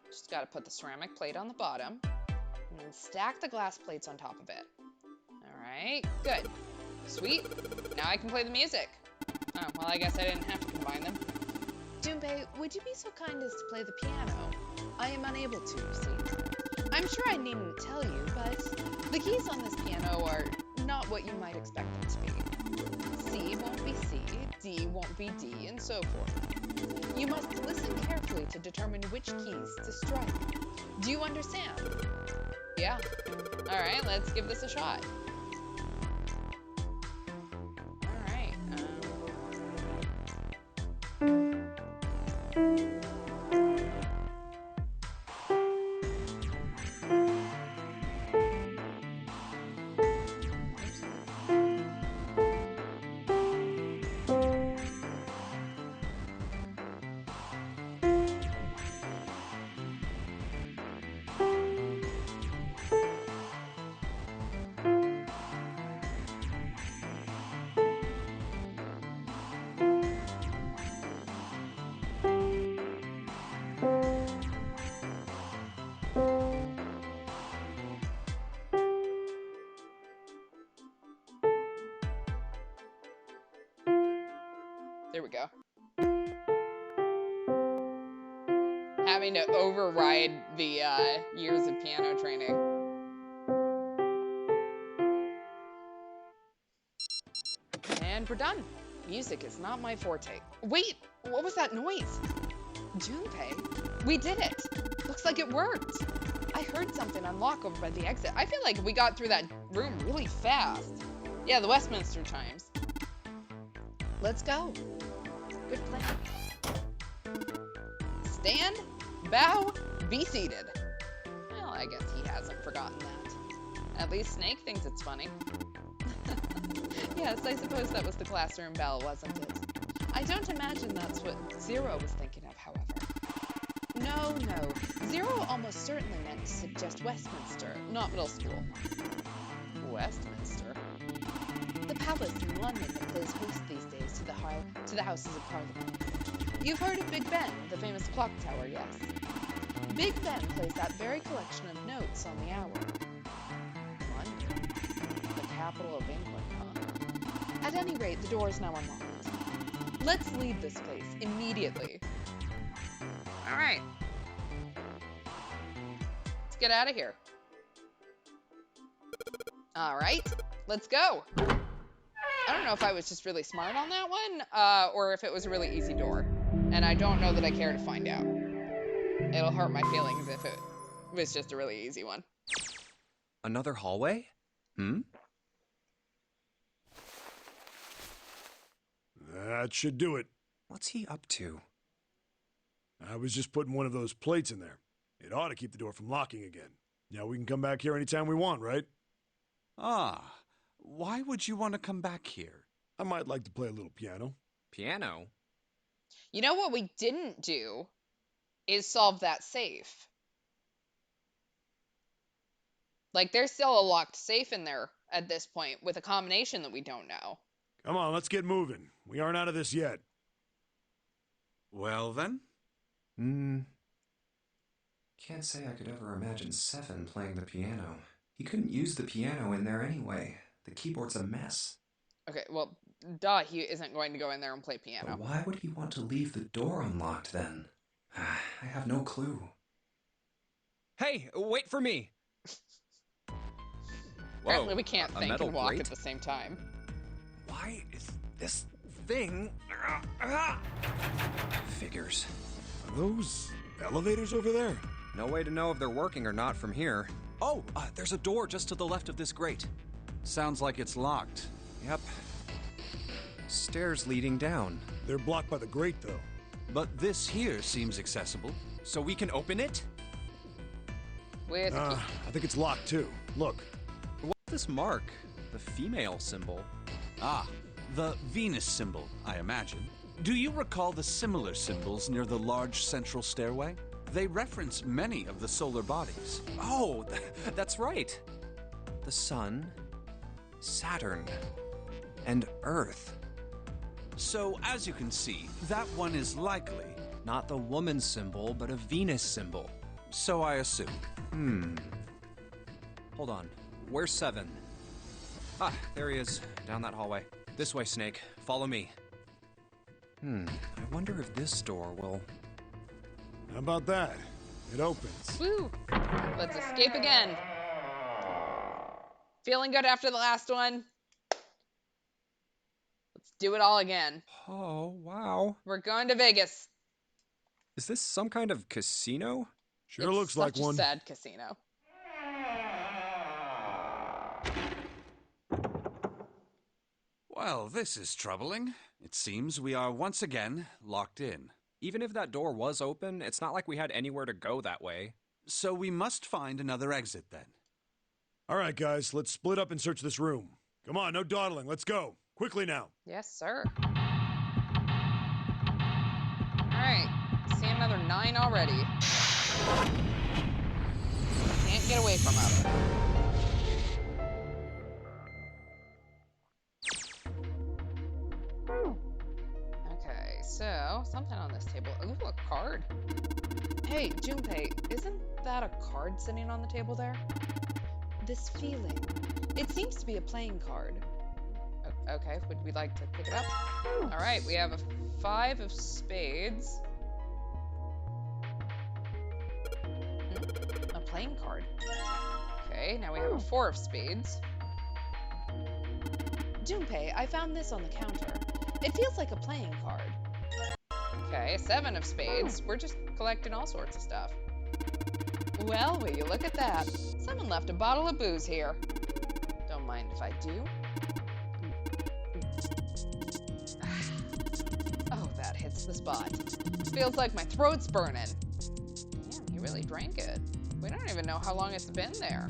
Just gotta put the ceramic plate on the bottom, and then stack the glass plates on top of it. Alright, good. Sweet. Now I can play the music. Oh, well, I guess I didn't have to combine them. Junpei, would you be so kind as to play the piano? I am unable to, you see. I'm sure I needn't tell you, but the keys on this piano are not what you might expect them to be. C won't be C, D won't be D, and so forth. You must listen carefully to determine which keys to strike. Do you understand? Yeah. Alright, let's give this a shot. Alright, there we go. Having to override the years of piano training. And we're done. Music is not my forte. Wait, what was that noise? Junpei, we did it. Looks like it worked. I heard something unlock over by the exit. I feel like we got through that room really fast. Yeah, the Westminster chimes. Let's go. Good plan. Stand, bow, be seated. Well, I guess he hasn't forgotten that. At least Snake thinks it's funny. Yes, I suppose that was the classroom bell, wasn't it? I don't imagine that's what Zero was thinking of, however. No. Zero almost certainly meant to suggest Westminster, not middle school. Westminster? The palace in London that plays host these days to the Houses of Parliament. You've heard of Big Ben, the famous clock tower, yes? Big Ben plays that very collection of notes on the hour. London? The capital of England, huh? At any rate, the door is now unlocked. Let's leave this place immediately. Alright. Let's get out of here. All right, let's go. I don't know if I was just really smart on that one, or if it was a really easy door. And I don't know that I care to find out. It'll hurt my feelings if it was just a really easy one. Another hallway? That should do it. What's he up to? I was just putting one of those plates in there. It ought to keep the door from locking again. Now we can come back here anytime we want, right? Ah, why would you want to come back here? I might like to play a little piano. Piano? You know what we didn't do is solve that safe. Like, there's still a locked safe in there at this point with a combination that we don't know. Come on, let's get moving. We aren't out of this yet. Well then? Can't say I could ever imagine Seven playing the piano. He couldn't use the piano in there anyway. The keyboard's a mess. Okay, well, duh, he isn't going to go in there and play piano. But why would he want to leave the door unlocked then? I have no clue. Hey, wait for me! Apparently we can't a think metal and walk grate? at the same time. Why is this thing... Figures. Are those elevators over there? No way to know if they're working or not from here. Oh, there's a door just to the left of this grate. Sounds like it's locked. Yep. Stairs leading down. They're blocked by the grate, though. But this here seems accessible. So we can open it? With a key. I think it's locked, too. Look. What's this mark? The female symbol. Ah, the Venus symbol, I imagine. Do you recall the similar symbols near the large central stairway? They reference many of the solar bodies. Oh, that's right. The Sun, Saturn, and Earth. So, as you can see, that one is likely. Not the woman symbol, but a Venus symbol. So I assume. Hold on. Where's Seven? Ah, there he is. Down that hallway. This way, Snake. Follow me. I wonder if this door will... How about that? It opens. Woo! Let's escape again. Feeling good after the last one? Let's do it all again. Oh, wow. We're going to Vegas. Is this some kind of casino? Sure It's looks like such one. a sad casino. Well, this is troubling. It seems we are once again locked in. Even if that door was open, it's not like we had anywhere to go that way. So we must find another exit then. All right, guys, let's split up and search this room. Come on, no dawdling. Let's go. Quickly now. Yes, sir. All right. See another 9 already. Can't get away from us. Okay, so something on this table. Ooh, a card. Hey, Junpei, isn't that a card sitting on the table there? This feeling. It seems to be a playing card. Okay, would we like to pick it up? All right, we have a 5 of spades. A playing card. Okay, now we have a 4 of spades. Junpei, I found this on the counter. It feels like a playing card. Okay, 7 of spades. We're just collecting all sorts of stuff. Well, will you look at that? Someone left a bottle of booze here. Don't mind if I do. Oh, that hits the spot. Feels like my throat's burning. Damn, he really drank it. We don't even know how long it's been there.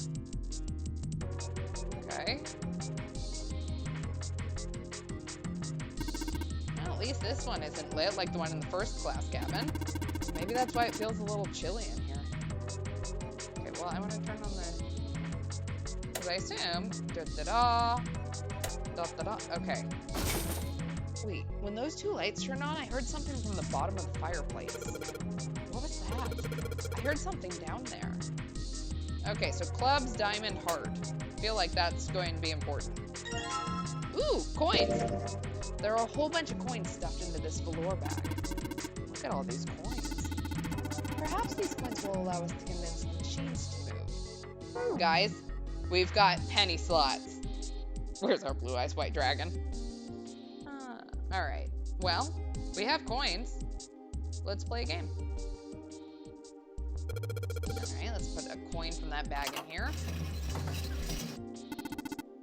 Okay. Well, at least this one isn't lit like the one in the first class cabin. Maybe that's why it feels a little chilly in here. Okay, well, I want to turn on the... Because I assume... Da-da-da. Da-da-da. Okay. Wait, when those 2 lights turned on, I heard something from the bottom of the fireplace. What was that? I heard something down there. Okay, so clubs, diamond, heart. Feel like that's going to be important. Ooh, coins! There are a whole bunch of coins stuffed into this velour bag. Look at all these coins. Perhaps these coins will allow us to convince the machines to move. Guys, we've got penny slots. Where's our blue eyes white dragon? All right. Well, we have coins. Let's play a game. All right, let's put a coin from that bag in here.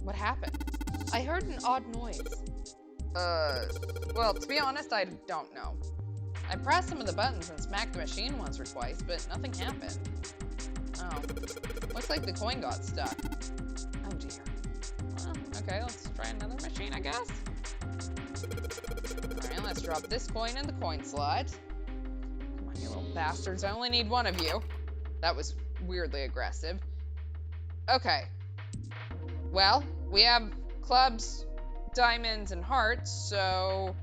What happened? I heard an odd noise. Well, to be honest, I don't know. I pressed some of the buttons and smacked the machine once or twice, but nothing happened. Oh, looks like the coin got stuck. Oh dear. Well, okay, let's try another machine, I guess. Alright, let's drop this coin in the coin slot. Come on, you little bastards, I only need one of you. That was weirdly aggressive. Okay. Well, we have clubs, diamonds, and hearts, so...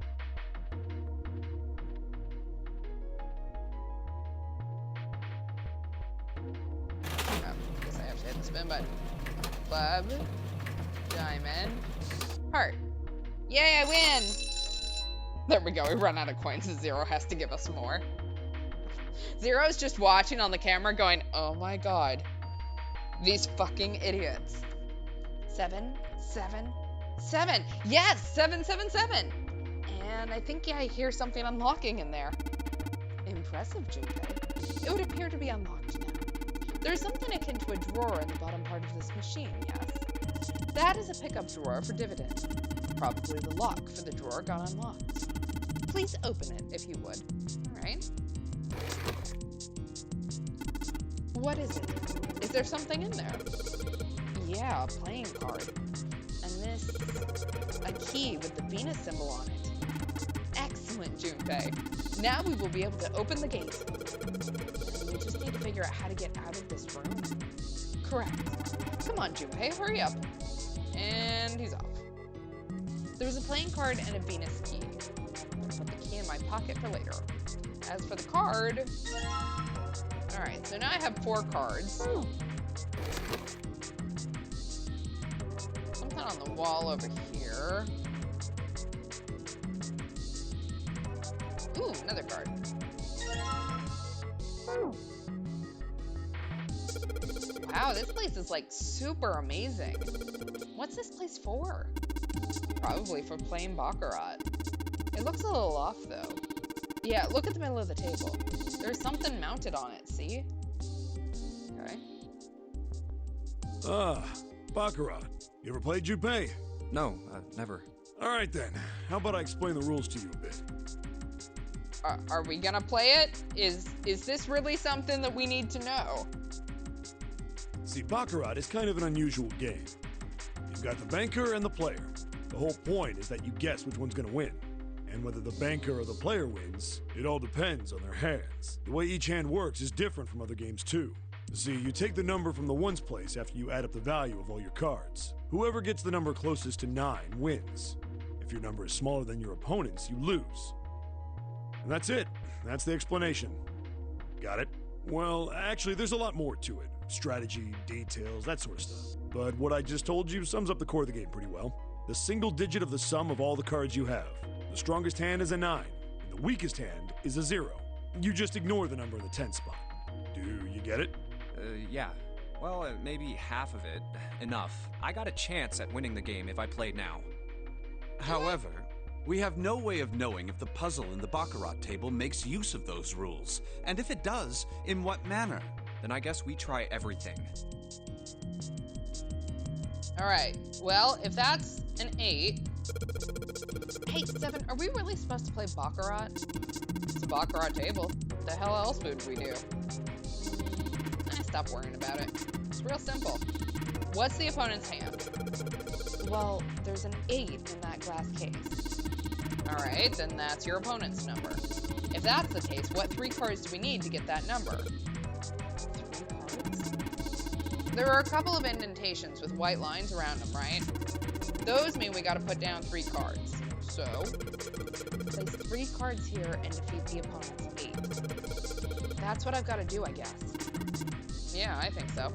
Guess I have to hit the spin button. Club, diamond, heart. Yay, I win! There we go, we run out of coins and Zero has to give us more. Zero's just watching on the camera going, oh my god. These fucking idiots. 7, 7, 7. Yes, 777. And I think I hear something unlocking in there. Impressive, Junpei. It would appear to be unlocked now. There's something akin to a drawer in the bottom part of this machine, yes? That is a pickup drawer for dividends. Probably the lock for the drawer got unlocked. Please open it, if you would. Alright. What is it? Is there something in there? Yeah, a playing card. And this... a key with the Venus symbol on it. Excellent, Junpei. Now we will be able to open the gate. And we just need to figure out how to get out of this room. Correct. Come on, Junpei, hurry up. And he's off. There's a playing card and a Venus key. I'm gonna put the key in my pocket for later. As for the card... Alright, so now I have 4 cards. Something on the wall over here. Ooh, another card. Wow, this place is like super amazing. What's this place for? Probably for playing Baccarat. It looks a little off though. Yeah, look at the middle of the table. There's something mounted on it, see? Okay. Ah, Baccarat. You ever played Junpei? No, never. Alright then, how about I explain the rules to you a bit? Are we gonna play it? Is this really something that we need to know? See, Baccarat is kind of an unusual game. You've got the banker and the player. The whole point is that you guess which one's gonna win. And whether the banker or the player wins, it all depends on their hands. The way each hand works is different from other games too. See, you take the number from the ones place after you add up the value of all your cards. Whoever gets the number closest to 9 wins. If your number is smaller than your opponent's, you lose. And that's it. That's the explanation. Got it? Well, actually, there's a lot more to it. Strategy, details, that sort of stuff. But what I just told you sums up the core of the game pretty well. The single digit of the sum of all the cards you have. The strongest hand is a 9, and the weakest hand is a 0. You just ignore the number in the 10 spot. Do you get it? Yeah. Well, maybe half of it. Enough. I got a chance at winning the game if I played now. However, we have no way of knowing if the puzzle in the Baccarat table makes use of those rules, and if it does, in what manner. Then I guess we try everything. Alright, well, if that's an 8... Hey, 7, are we really supposed to play Baccarat? It's a Baccarat table. What the hell else would we do? Stop worrying about it. It's real simple. What's the opponent's hand? Well, there's an 8 in that glass case. Alright, then that's your opponent's number. If that's the case, what 3 cards do we need to get that number? 3 cards? There are a couple of indentations with white lines around them, right? Those mean we gotta put down 3 cards. So, place 3 cards here and defeat the opponent's 8. That's what I've gotta do, I guess. Yeah, I think so.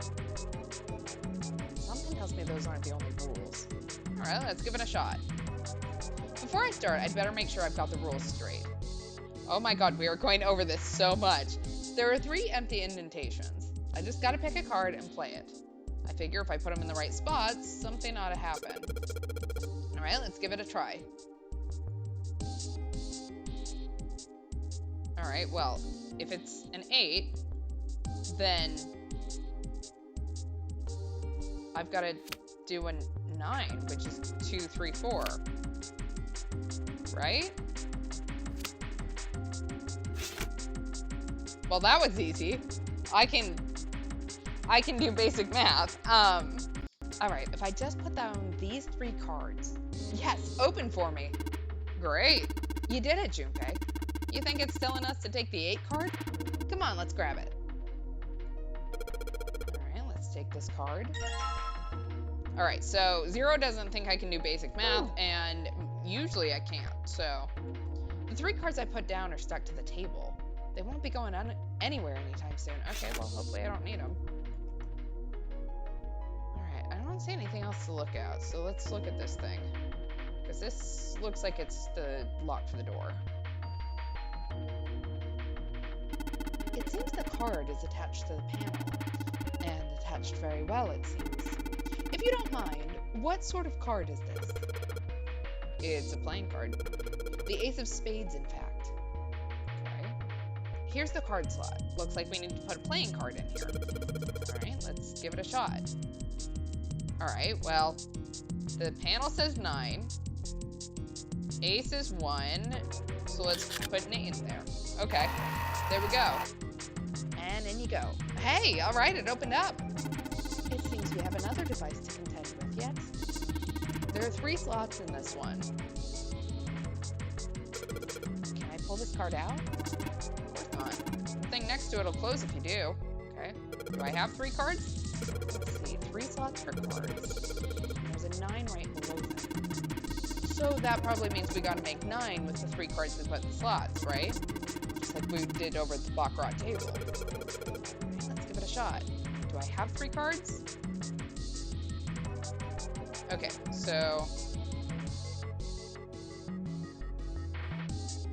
Something tells me those aren't the only rules. Alright, let's give it a shot. Before I start, I'd better make sure I've got the rules straight. Oh my god, we are going over this so much. There are 3 empty indentations. I just gotta pick a card and play it. I figure if I put them in the right spots, something ought to happen. All right, let's give it a try. All right, well, if it's an 8, then I've got to do a 9, which is 2, 3, 4. Right? Well, that was easy. I can do basic math. All right, if I just put down these 3 cards. Yes, open for me. Great. You did it, Junpei. You think it's still in us to take the 8 card? Come on, let's grab it. All right, let's take this card. All right, so Zero doesn't think I can do basic math, and usually I can't, so. The 3 cards I put down are stuck to the table. They won't be going on anywhere anytime soon. Okay, well, hopefully I don't need them. All right, I don't see anything else to look at, so let's look at this thing. Because this looks like it's the lock for the door. It seems the card is attached to the panel, and attached very well, it seems. If you don't mind, what sort of card is this? It's a playing card. The Ace of Spades, in fact. Okay. Here's the card slot. Looks like we need to put a playing card in here. Alright, let's give it a shot. Alright, well, the panel says 9. Ace is 1, so let's put an 8 in there. Okay, there we go. And in you go. Hey, alright, it opened up. It seems we have another device to contend with yet. There are 3 slots in this one. Can I pull this card out? Of course not. The thing next to it will close if you do. Okay. Do I have 3 cards? Let's see. 3 slots for cards. There's a 9 right below them. So that probably means we gotta make 9 with the 3 cards we put in the slots, right? Just like we did over at the Baccarat table. Okay, let's give it a shot. Do I have 3 cards? Okay, so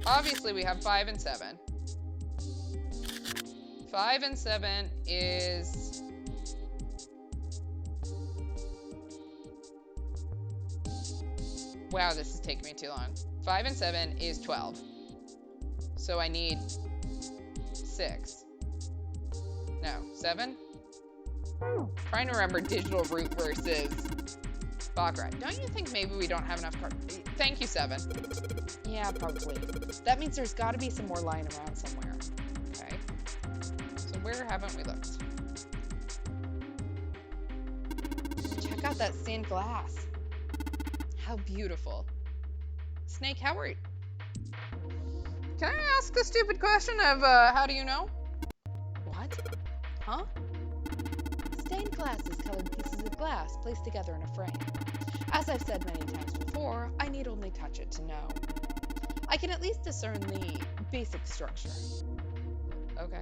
obviously we have 5 and 7. 5 and 7 is wow, this is taking me too long. 5 and 7 is 12. So I need 6. No, 7? Trying to remember digital root versus Baccarat. Don't you think maybe we don't have enough cards? Thank you, 7. Yeah, probably. That means there's got to be some more lying around somewhere. Okay. So where haven't we looked? Check out that stained glass. How beautiful. Snake, how are you? Can I ask the stupid question of, how do you know? What? Huh? Stained glass is colored pieces of glass placed together in a frame. As I've said many times before, I need only touch it to know. I can at least discern the basic structure. Okay.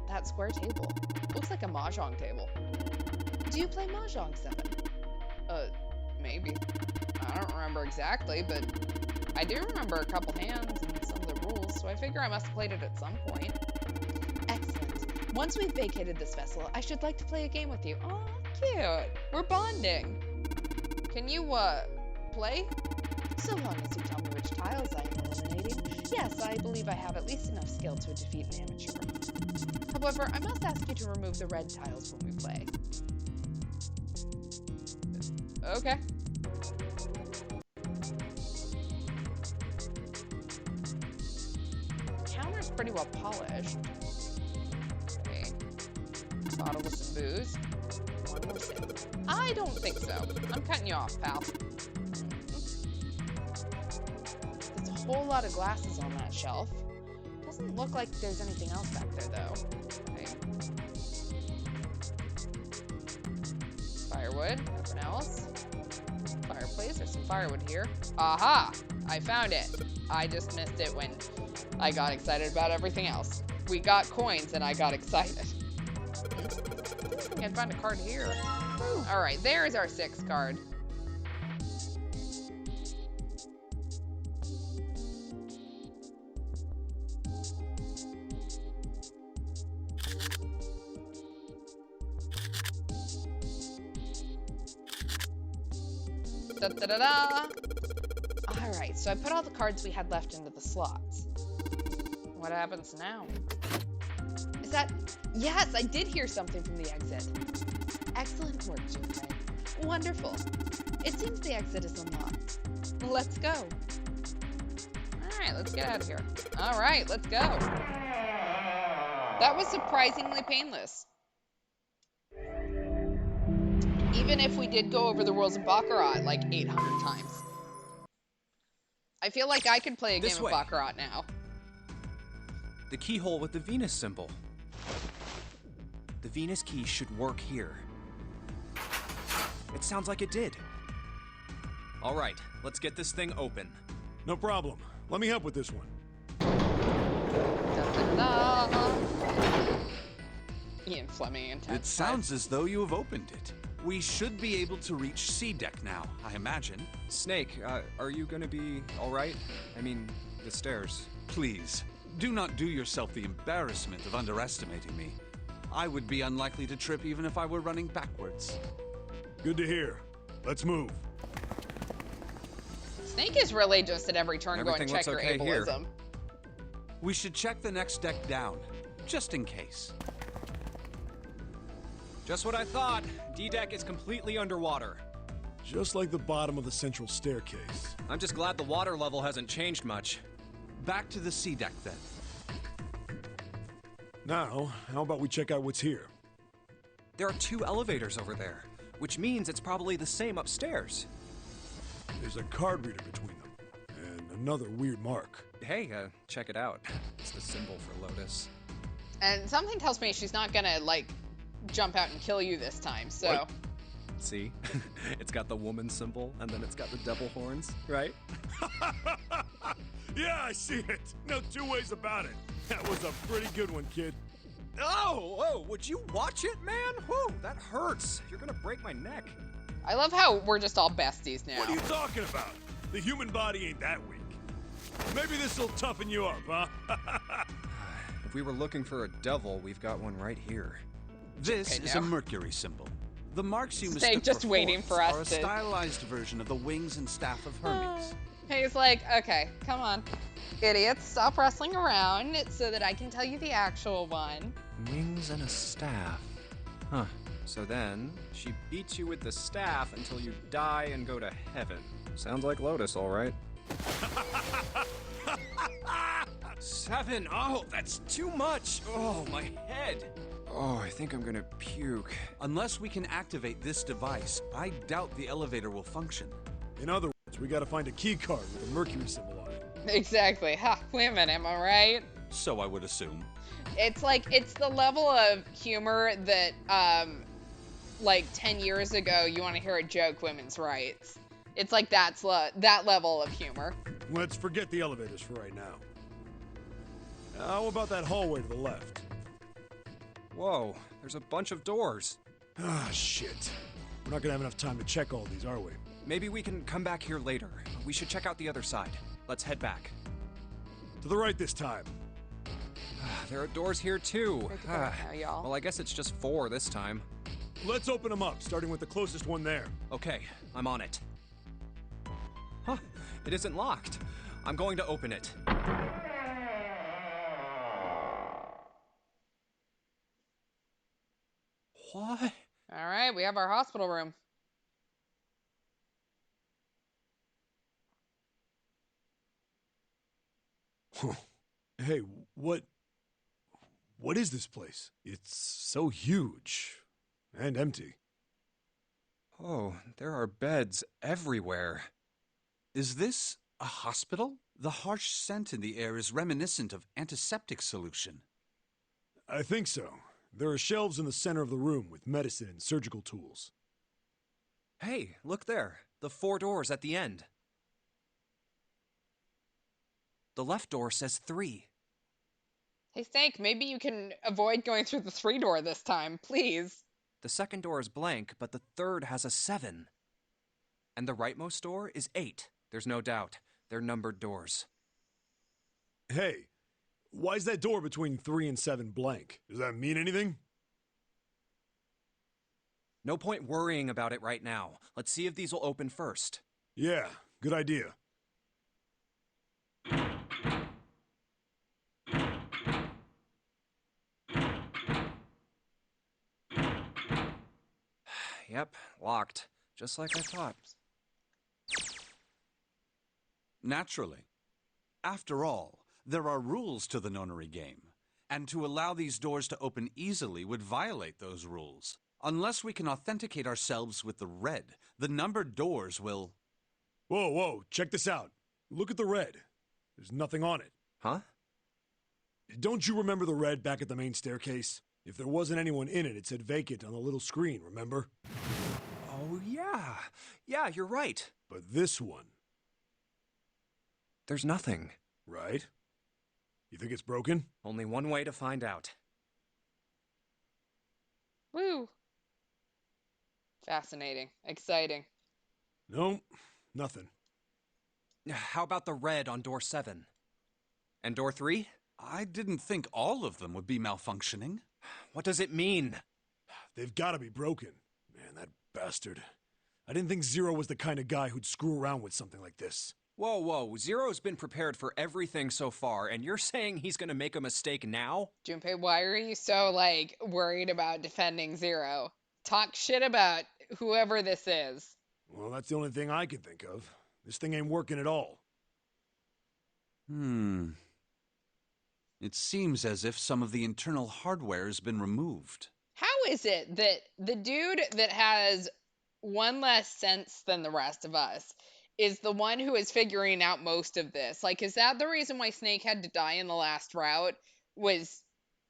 That square table. Looks like a mahjong table. Do you play mahjong, 7? Maybe. I don't remember exactly, but I do remember a couple hands and some of the rules, so I figure I must have played it at some point. Excellent. Once we've vacated this vessel, I should like to play a game with you. Aw, cute. We're bonding. Can you, play? So long as you tell me which tiles I am eliminating. Yes, I believe I have at least enough skill to defeat an amateur. However, I must ask you to remove the red tiles when we play. Okay. Counter's pretty well polished. Okay. Bottle with some booze. One more sip. I don't think so. I'm cutting you off, pal. There's a whole lot of glasses on that shelf. Doesn't look like there's anything else back there, though. Okay. Firewood. Nothing else. Fireplace. There's some firewood here. Aha! I found it. I just missed it when I got excited about everything else. We got coins and I got excited. I think I'd find a card here. Alright, there's our 6th card. Da, da, da, da. All right, so I put all the cards we had left into the slots. What happens now? Is that... Yes, I did hear something from the exit. Excellent work, Jose. Wonderful. It seems the exit is unlocked. Let's go. All right, let's get out of here. All right, let's go. That was surprisingly painless. Even if we did go over the rules of Baccarat like 800 times. I feel like I could play a This game way. of Baccarat now. The keyhole with the Venus symbol. The Venus key should work here. It sounds like it did. All right, let's get this thing open. No problem. Let me help with this one. Da, da, da. Ian Fleming and It sounds as though you have opened it. We should be able to reach C deck now, I imagine. Snake, are you gonna be all right? I mean, the stairs. Please, do not do yourself the embarrassment of underestimating me. I would be unlikely to trip even if I were running backwards. Good to hear. Let's move. Snake is really just at every turn Everything going check your looks okay here. ableism. We should check the next deck down, just in case. Just what I thought. D-deck is completely underwater. Just like the bottom of the central staircase. I'm just glad the water level hasn't changed much. Back to the C deck then. Now, how about we check out what's here? There are 2 elevators over there, which means it's probably the same upstairs. There's a card reader between them, and another weird mark. Hey, check it out. It's the symbol for Lotus. And something tells me she's not gonna, like, jump out and kill you this time, so... What? See? It's got the woman symbol, and then it's got the devil horns, right? Yeah, I see it. No two ways about it. That was a pretty good one, kid. Oh, would you watch it, man? Whoa, that hurts. You're gonna break my neck. I love how we're just all besties now. What are you talking about? The human body ain't that weak. Maybe this'll toughen you up, huh? If we were looking for a devil, we've got one right here. This Okay, is now. a Mercury symbol. The marks you Snake mistook just for waiting horns for us are a to- stylized version of the wings and staff of Hermes. He's like, okay, come on. Idiots, stop wrestling around so that I can tell you the actual one. Wings and a staff. Huh. So then, she beats you with the staff until you die and go to heaven. Sounds like Lotus, all right. 7! Oh, that's too much! Oh, my head! Oh, I think I'm gonna puke. Unless we can activate this device, I doubt the elevator will function. In other words, we gotta find a key card with a Mercury symbol on it. Exactly. Ha, women, am I right? So I would assume. It's like, it's the level of humor that, like 10 years ago, you want to hear a joke, women's rights. It's like that level of humor. Let's forget the elevators for right now. How about that hallway to the left? Whoa, there's a bunch of doors. Ah, shit. We're not gonna have enough time to check all these, are we? Maybe we can come back here later. We should check out the other side. Let's head back. To the right this time. There are doors here too. Where'd you go now, y'all? Well, I guess it's just 4 this time. Let's open them up, starting with the closest one there. Okay, I'm on it. Huh, it isn't locked. I'm going to open it. What? All right, we have our hospital room. Hey, what is this place? It's so huge and empty. Oh, there are beds everywhere. Is this a hospital? The harsh scent in the air is reminiscent of antiseptic solution. I think so. There are shelves in the center of the room with medicine and surgical tools. Hey, look there. The 4 doors at the end. The left door says 3. Hey, Snake, maybe you can avoid going through the 3 door this time, please. The second door is blank, but the third has a 7. And the rightmost door is 8. There's no doubt. They're numbered doors. Hey, why is that door between 3 and 7 blank? Does that mean anything? No point worrying about it right now. Let's see if these will open first. Yeah, good idea. Yep, locked. Just like I thought. Naturally. After all, there are rules to the nonary game, and to allow these doors to open easily would violate those rules. Unless we can authenticate ourselves with the red, the numbered doors will... Whoa, whoa, check this out. Look at the red. There's nothing on it. Huh? Don't you remember the red back at the main staircase? If there wasn't anyone in it, it said vacant on the little screen, remember? Oh, yeah. Yeah, you're right. But this one, There's nothing. right? You think it's broken? Only one way to find out. Woo. Fascinating. Exciting. No, nothing. How about the red on door 7? And door 3? I didn't think all of them would be malfunctioning. What does it mean? They've gotta be broken. Man, that bastard. I didn't think Zero was the kind of guy who'd screw around with something like this. Whoa, whoa. Zero's been prepared for everything so far, and you're saying he's gonna make a mistake now? Junpei, why are you so, like, worried about defending Zero? Talk shit about whoever this is. Well, that's the only thing I can think of. This thing ain't working at all. It seems as if some of the internal hardware has been removed. How is it that the dude that has one less sense than the rest of us is the one who is figuring out most of this? Like, is that the reason why Snake had to die in the last route? Was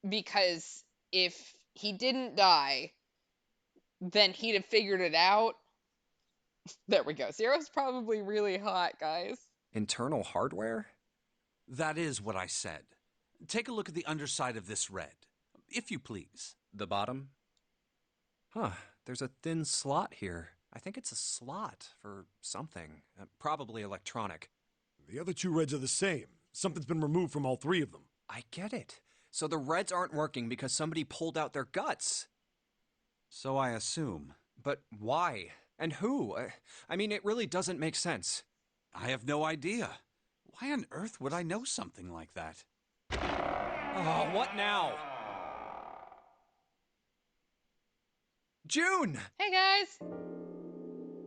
because if he didn't die, then he'd have figured it out? There we go. Zero's probably really hot, guys. Internal hardware? That is what I said. Take a look at the underside of this red, if you please. The bottom? Huh, there's a thin slot here. I think it's a slot for something. Probably electronic. The other two reds are the same. Something's been removed from all three of them. I get it. So the reds aren't working because somebody pulled out their guts. So I assume. But why? And who? I mean, it really doesn't make sense. I have no idea. Why on earth would I know something like that? Oh, what now? June! Hey, guys.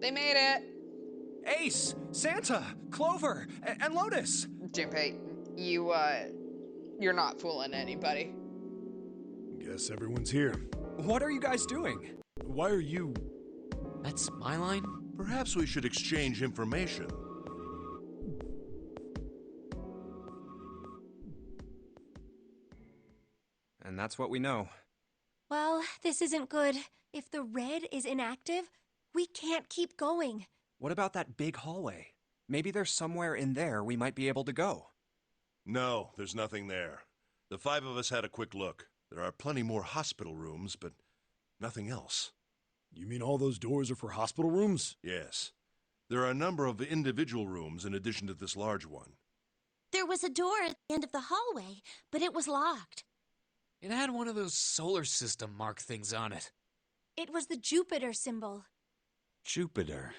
They made it. Ace! Santa! Clover! And Lotus! Junpei, you're not fooling anybody. Guess everyone's here. What are you guys doing? Why are you... That's my line? Perhaps we should exchange information. And that's what we know. Well, this isn't good. If the red is inactive, we can't keep going. What about that big hallway? Maybe there's somewhere in there we might be able to go. No, there's nothing there. The 5 of us had a quick look. There are plenty more hospital rooms, but nothing else. You mean all those doors are for hospital rooms? Yes. There are a number of individual rooms in addition to this large one. There was a door at the end of the hallway, but it was locked. It had one of those solar system mark things on it. It was the Jupiter symbol. Jupiter.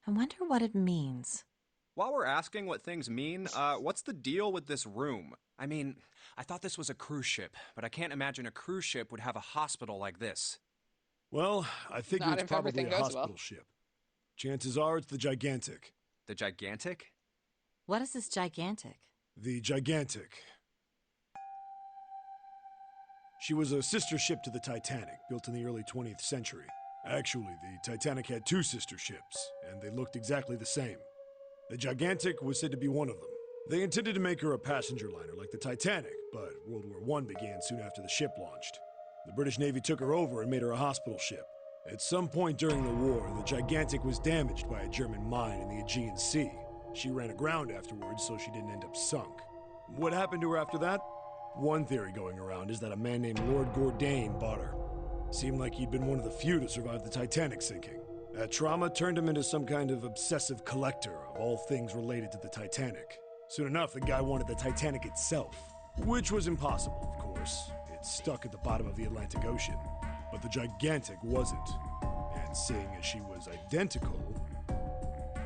I wonder what it means. While we're asking what things mean, what's the deal with this room? I mean, I thought this was a cruise ship, but I can't imagine a cruise ship would have a hospital like this. Well, I figure Not it's if probably everything a goes hospital well. ship. Chances are it's the Gigantic. The Gigantic? What is this gigantic? The Gigantic. She was a sister ship to the Titanic, built in the early 20th century. Actually, the Titanic had 2 sister ships, and they looked exactly the same. The Gigantic was said to be one of them. They intended to make her a passenger liner like the Titanic, but World War I began soon after the ship launched. The British Navy took her over and made her a hospital ship. At some point during the war, the Gigantic was damaged by a German mine in the Aegean Sea. She ran aground afterwards, so she didn't end up sunk. What happened to her after that? One theory going around is that a man named Lord Gourdane bought her. Seemed like he'd been one of the few to survive the Titanic sinking. That trauma turned him into some kind of obsessive collector of all things related to the Titanic. Soon enough, the guy wanted the Titanic itself, which was impossible, of course. It's stuck at the bottom of the Atlantic Ocean. But the Gigantic wasn't. And seeing as she was identical,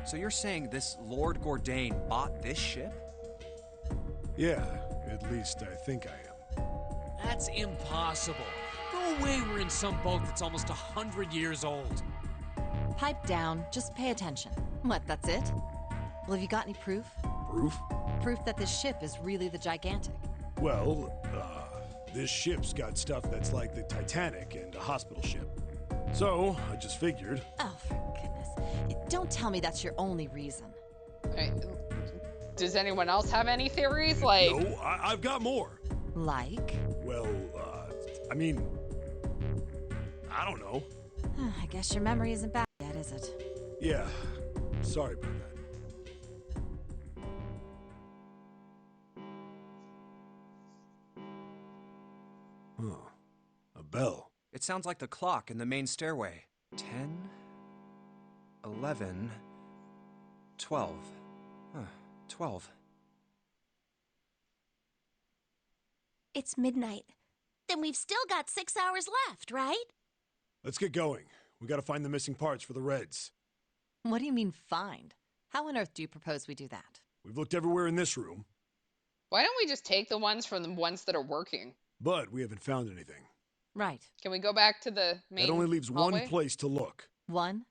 So you're saying this Lord Gordain bought this ship? Yeah, at least I think I am. That's impossible. No way we're in some boat that's almost 100 years old. Pipe down, just pay attention. What, that's it? Well, have you got any proof? Proof? Proof that this ship is really the Gigantic. Well, this ship's got stuff that's like the Titanic and a hospital ship. So, I just figured. Oh, for goodness. Don't tell me that's your only reason. Right. Does anyone else have any theories? Like, No, I've got more. Like? Well, I mean, I don't know. I guess your memory isn't bad yet, is it? Yeah, sorry about that. Huh. A bell. It sounds like the clock in the main stairway. 10, 11, 12. Huh, 12. It's midnight. Then we've still got 6 hours left, right? Let's get going. We gotta find the missing parts for the Reds. What do you mean, find? How on earth do you propose we do that? We've looked everywhere in this room, why don't we just take the ones from the ones that are working? but we haven't found anything. Right. Can we go back to the main That only leaves hallway? one place to look. One?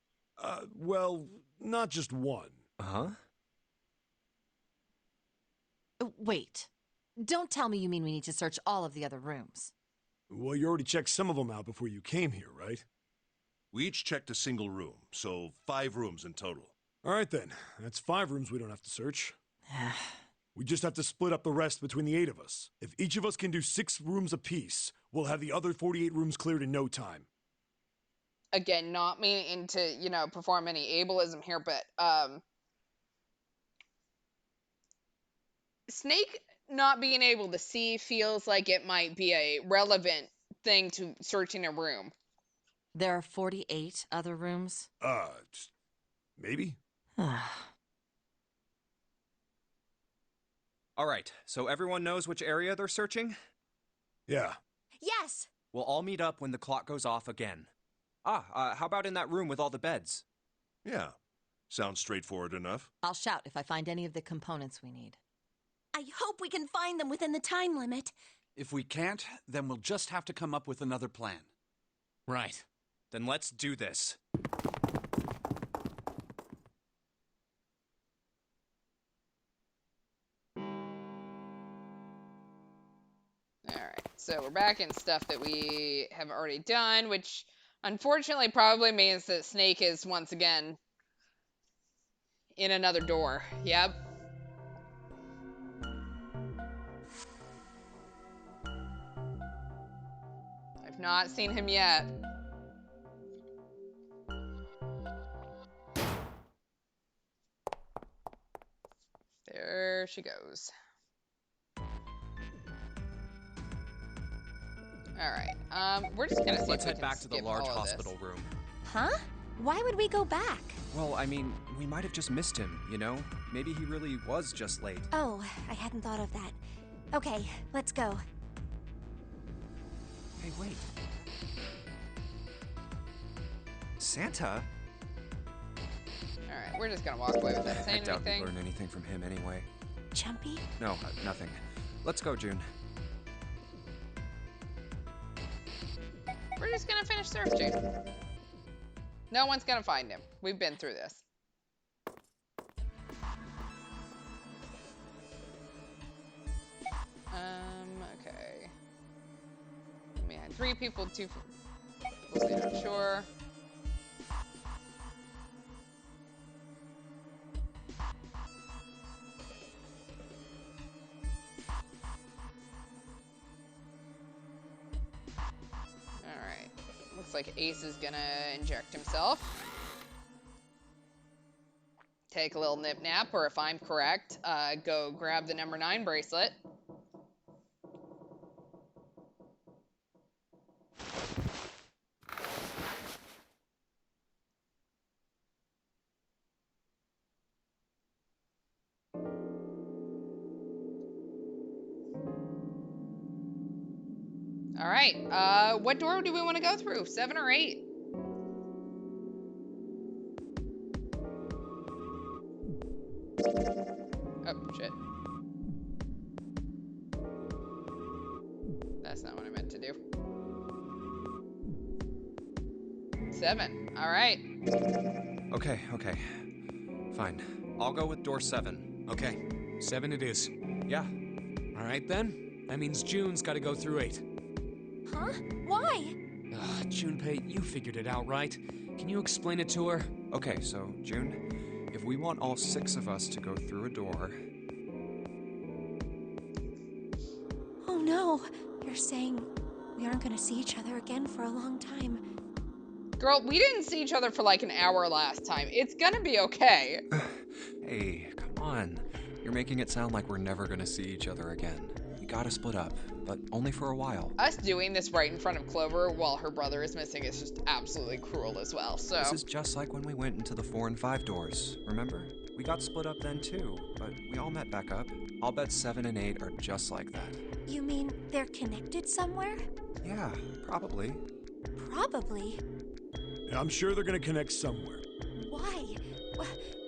Well, not just one. Uh-huh. Wait. Don't tell me you mean we need to search all of the other rooms. Well, you already checked some of them out before you came here, right? We each checked a single room, so 5 rooms in total. All right then. That's 5 rooms we don't have to search. We just have to split up the rest between the 8 of us. If each of us can do 6 rooms apiece, we'll have the other 48 rooms cleared in no time. Again, not meaning to, perform any ableism here, but Snake not being able to see feels like it might be a relevant thing to searching a room. There are 48 other rooms? Maybe? All right, so everyone knows which area they're searching? Yeah. Yes! We'll all meet up when the clock goes off again. How about in that room with all the beds? Yeah. Sounds straightforward enough. I'll shout if I find any of the components we need. I hope we can find them within the time limit. If we can't, then we'll just have to come up with another plan. Right. Then let's do this. Alright, so we're back in stuff that we have already done, which unfortunately probably means that Snake is once again in another door. Yep. I've not seen him yet. There she goes. Alright, we're just gonna see Let's if we head can back to the skip large all of this. hospital room. Huh? Why would we go back? Well, I mean, we might have just missed him, you know? Maybe he really was just late. Oh, I hadn't thought of that. Okay, let's go. Hey, wait. Santa? Alright, we're just gonna walk away without I saying doubt we anything. learn anything from him anyway. Jumpy? No, nothing. Let's go, June. We're just gonna finish searching. No one's gonna find him. We've been through this. Okay. We had 3 people, 2 we'll see, not sure. Alright. Looks like Ace is gonna inject himself. Take a little nip nap, or if I'm correct, go grab the number 9 bracelet. All right, what door do we want to go through? 7 or 8? Oh, shit. That's not what I meant to do. 7. All right. Okay, okay. Fine. I'll go with door 7. Okay, 7 it is. Yeah. All right then. That means June's got to go through 8. Huh? Why? Junpei, you figured it out, right? Can you explain it to her? Okay, so, June, if we want all 6 of us to go through a door, Oh no. You're saying we aren't gonna see each other again for a long time. Girl, we didn't see each other for like an hour last time. It's gonna be okay. hey, come on. You're making it sound like we're never gonna see each other again. We gotta split up, but only for a while. Us doing this right in front of Clover while her brother is missing is just absolutely cruel as well, so. This is just like when we went into the 4 and 5 doors, remember? We got split up then too, but we all met back up. I'll bet 7 and 8 are just like that. You mean they're connected somewhere? Yeah, probably. Probably. Yeah, I'm sure they're gonna connect somewhere. Why?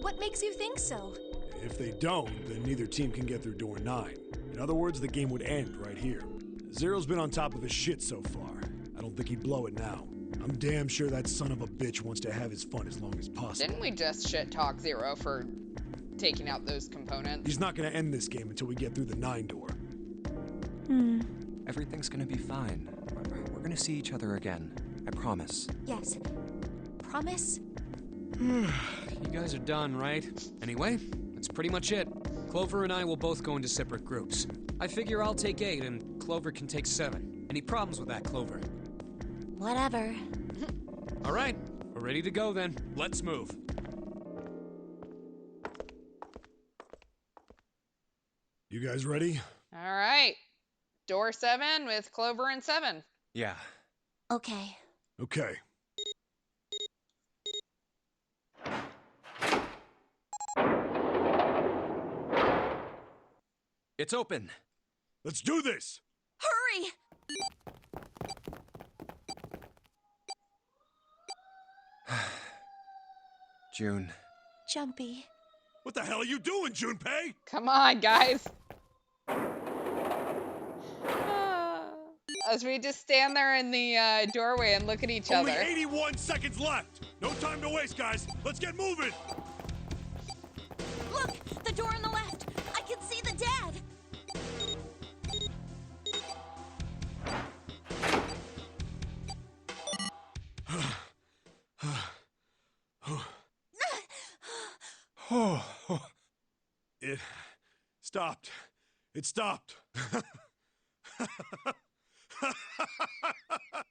What makes you think so? If they don't, then neither team can get through door 9. In other words, the game would end right here. Zero's been on top of his shit so far. I don't think he'd blow it now. I'm damn sure that son of a bitch wants to have his fun as long as possible. Didn't we just shit talk Zero for taking out those components? He's not gonna end this game until we get through the 9 door. Everything's gonna be fine. We're gonna see each other again. I promise. Yes. Promise? You guys are done, right? Anyway, that's pretty much it. Clover and I will both go into separate groups. I figure I'll take 8 and Clover can take 7. Any problems with that, Clover? Whatever. All right, we're ready to go then. Let's move. You guys ready? All right. Door 7 with Clover and 7. Yeah. Okay. Okay. It's open. Let's do this! Hurry! June. Jumpy. What the hell are you doing, Junpei? Come on, guys. As we just stand there in the doorway and look at each Only other. 81 seconds left. No time to waste, guys. Let's get moving. Look! The door on the left! I can see the dad! It stopped. It stopped.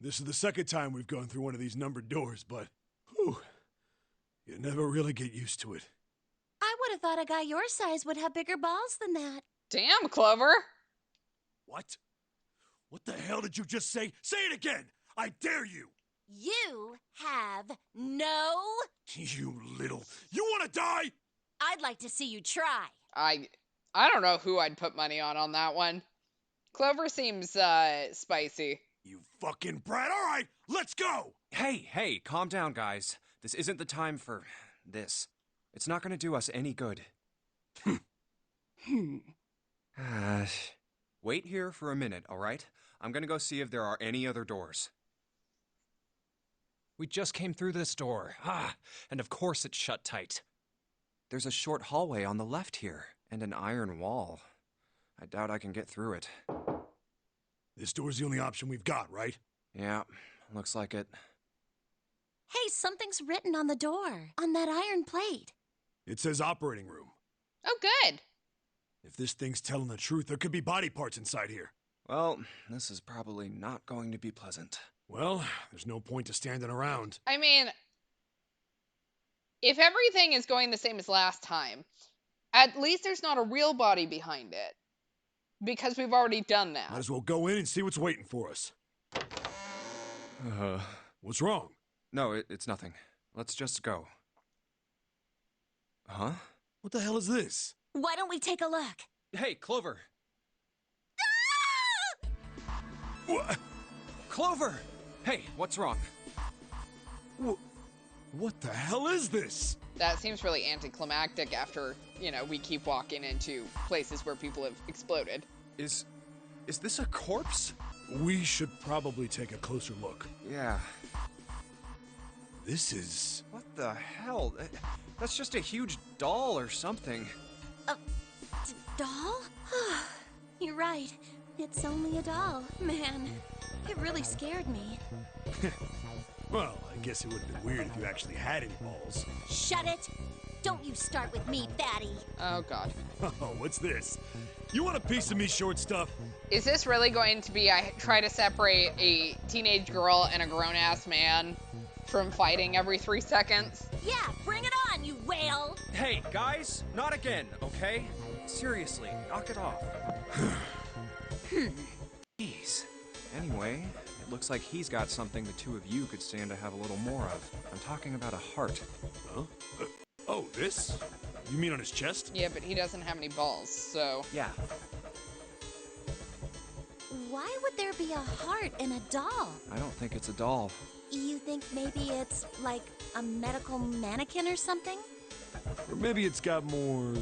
This is the second time we've gone through one of these numbered doors, but whew, you never really get used to it. I would have thought a guy your size would have bigger balls than that. Damn, Clover. What? What the hell did you just say? Say it again! I dare you! You have no... You little... You want to die? I'd like to see you try. I don't know who I'd put money on that one. Clover seems spicy. You fucking brat. All right, let's go! Hey, calm down, guys. This isn't the time for this. It's not gonna do us any good. Wait here for a minute, all right? I'm gonna go see if there are any other doors. We just came through this door. And of course it's shut tight. There's a short hallway on the left here, and an iron wall. I doubt I can get through it. This door's the only option we've got, right? Yeah, looks like it. Hey, something's written on the door. On that iron plate. It says operating room. Oh, good. If this thing's telling the truth, there could be body parts inside here. Well, this is probably not going to be pleasant. Well, there's no point to standing around. I mean, if everything is going the same as last time, at least there's not a real body behind it. Because we've already done that. Might as well go in and see what's waiting for us. What's wrong? No, it's nothing. Let's just go. Huh? What the hell is this? Why don't we take a look? Hey, Clover! What? Clover! Hey, what's wrong? What the hell is this? That seems really anticlimactic after, we keep walking into places where people have exploded. Is this a corpse? We should probably take a closer look. Yeah. This is... What the hell? That's just a huge doll or something. Doll? You're right. It's only a doll. Man, it really scared me. Well, I guess it would have been weird if you actually had any balls. Shut it! Don't you start with me, fatty. Oh, God. Oh, what's this? You want a piece of me, short stuff? Is this really going to be I try to separate a teenage girl and a grown-ass man from fighting every 3 seconds? Yeah, bring it on, you whale! Hey, guys, not again, okay? Seriously, knock it off. Jeez. Anyway, it looks like he's got something the two of you could stand to have a little more of. I'm talking about a heart. Huh? Oh, this? You mean on his chest? Yeah, but he doesn't have any balls, so... Yeah. Why would there be a heart in a doll? I don't think it's a doll. You think maybe it's like a medical mannequin or something? Or maybe it's got more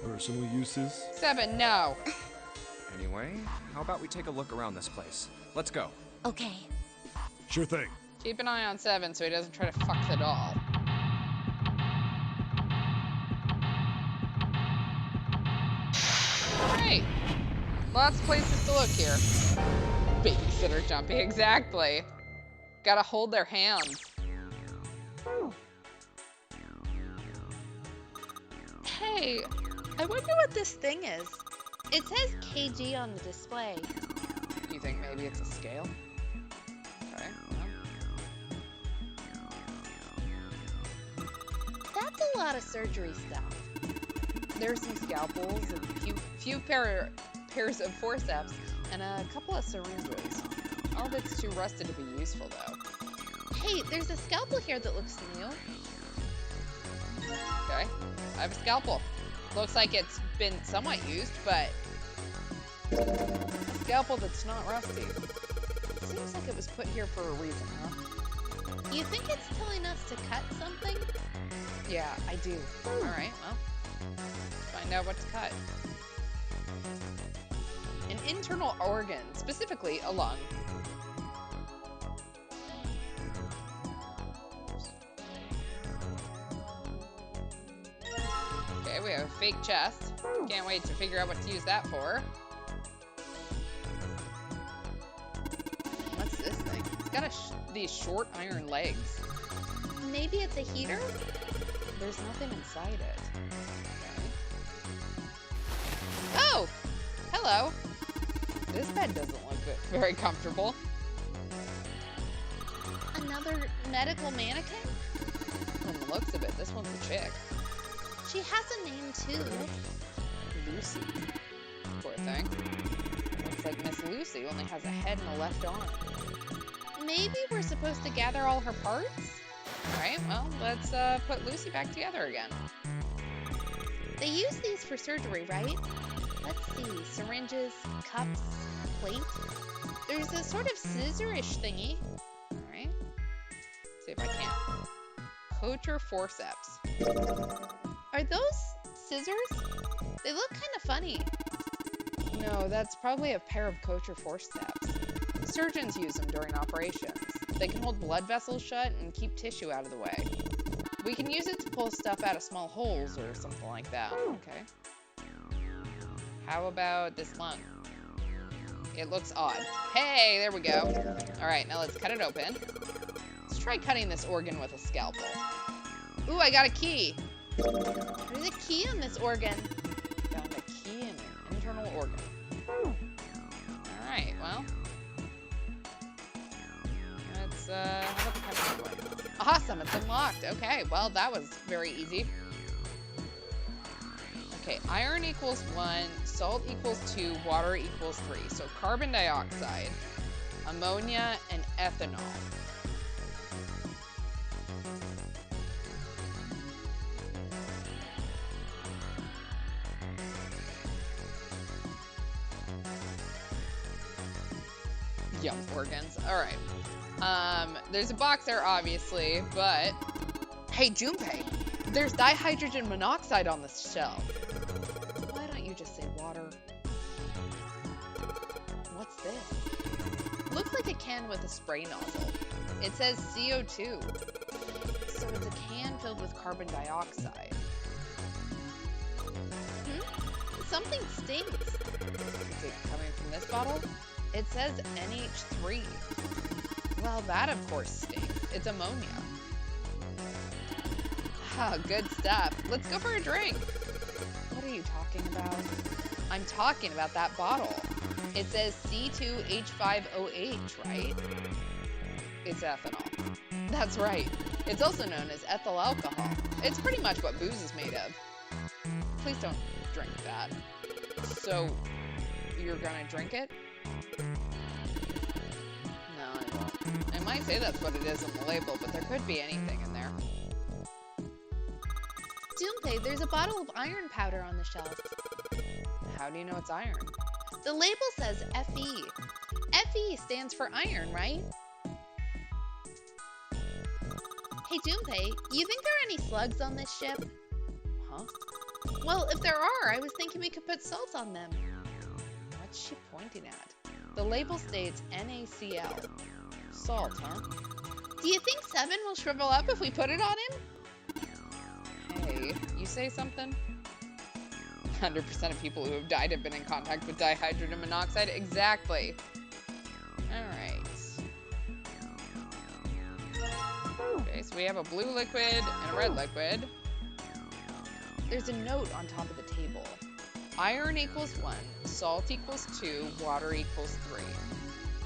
personal uses? 7, no. Anyway, how about we take a look around this place? Let's go. Okay. Sure thing. Keep an eye on 7 so he doesn't try to fuck the doll. Great. Lots of places to look here. Babysitter jumping, exactly. Gotta hold their hands. Hey, I wonder what this thing is. It says kg on the display. Do you think maybe it's a scale? Okay, well. That's a lot of surgery stuff. There's some scalpels, a few pairs of forceps, and a couple of syringes. All of it's too rusted to be useful, though. Hey, there's a scalpel here that looks new. Okay, I have a scalpel. Looks like it's been somewhat used, but a scalpel that's not rusty. Seems like it was put here for a reason, huh? You think it's telling us to cut something? Yeah, I do. All right, well, let's find out what to cut. An internal organ, specifically a lung. Okay, we have a fake chest. Can't wait to figure out what to use that for. What's this thing? It's got these short iron legs. Maybe it's a heater? There's nothing inside it. Okay. Oh! Hello! This bed doesn't look very comfortable. Another medical mannequin? From the looks of it, this one's a chick. She has a name too. Lucy. Poor thing. Looks like Miss Lucy only has a head and a left arm. Maybe we're supposed to gather all her parts? Alright, well, let's put Lucy back together again. They use these for surgery, right? Let's see, syringes, cups, plate. There's a sort of scissor-ish thingy. Alright. See if I can. Coacher forceps. Are those scissors? They look kind of funny. No, that's probably a pair of Coacher forceps. Surgeons use them during operations. They can hold blood vessels shut and keep tissue out of the way. We can use it to pull stuff out of small holes or something like that. Okay. How about this lung? It looks odd. Hey, there we go. All right, now let's cut it open. Let's try cutting this organ with a scalpel. Ooh, I got a key. There's a key on this organ. Found a key in an internal organ. All right, well. Let's, how about the chemical one? Awesome, it's unlocked. Okay, well, that was very easy. Okay, iron equals 1, salt equals 2, water equals 3. So carbon dioxide, ammonia, and ethanol. Yum, organs. All right. There's a box there, obviously, but Hey, Junpei, there's dihydrogen monoxide on this shelf. Why don't you just say water? What's this? Looks like a can with a spray nozzle. It says CO2. So it's a can filled with carbon dioxide. Something stinks. Is it coming from this bottle? It says NH3. Well, that of course stinks. It's ammonia. Ah, good stuff. Let's go for a drink. What are you talking about? I'm talking about that bottle. It says C2H5OH, right? It's ethanol. That's right. It's also known as ethyl alcohol. It's pretty much what booze is made of. Please don't drink that. So, you're gonna drink it? No, I won't. I might say that's what it is on the label, but there could be anything in there. Junpei, there's a bottle of iron powder on the shelf. How do you know it's iron? The label says Fe. Fe stands for iron, right? Hey, Junpei, you think there are any slugs on this ship? Huh? Well, if there are, I was thinking we could put salt on them. What's she pointing at? The label states NaCl. Salt, huh? Do you think Seven will shrivel up if we put it on him? Hey, you say something? 100% of people who have died have been in contact with dihydrogen monoxide. Exactly. Alright. Okay, so we have a blue liquid and a red liquid. There's a note on top of the table. Iron equals 1, salt equals 2, water equals 3.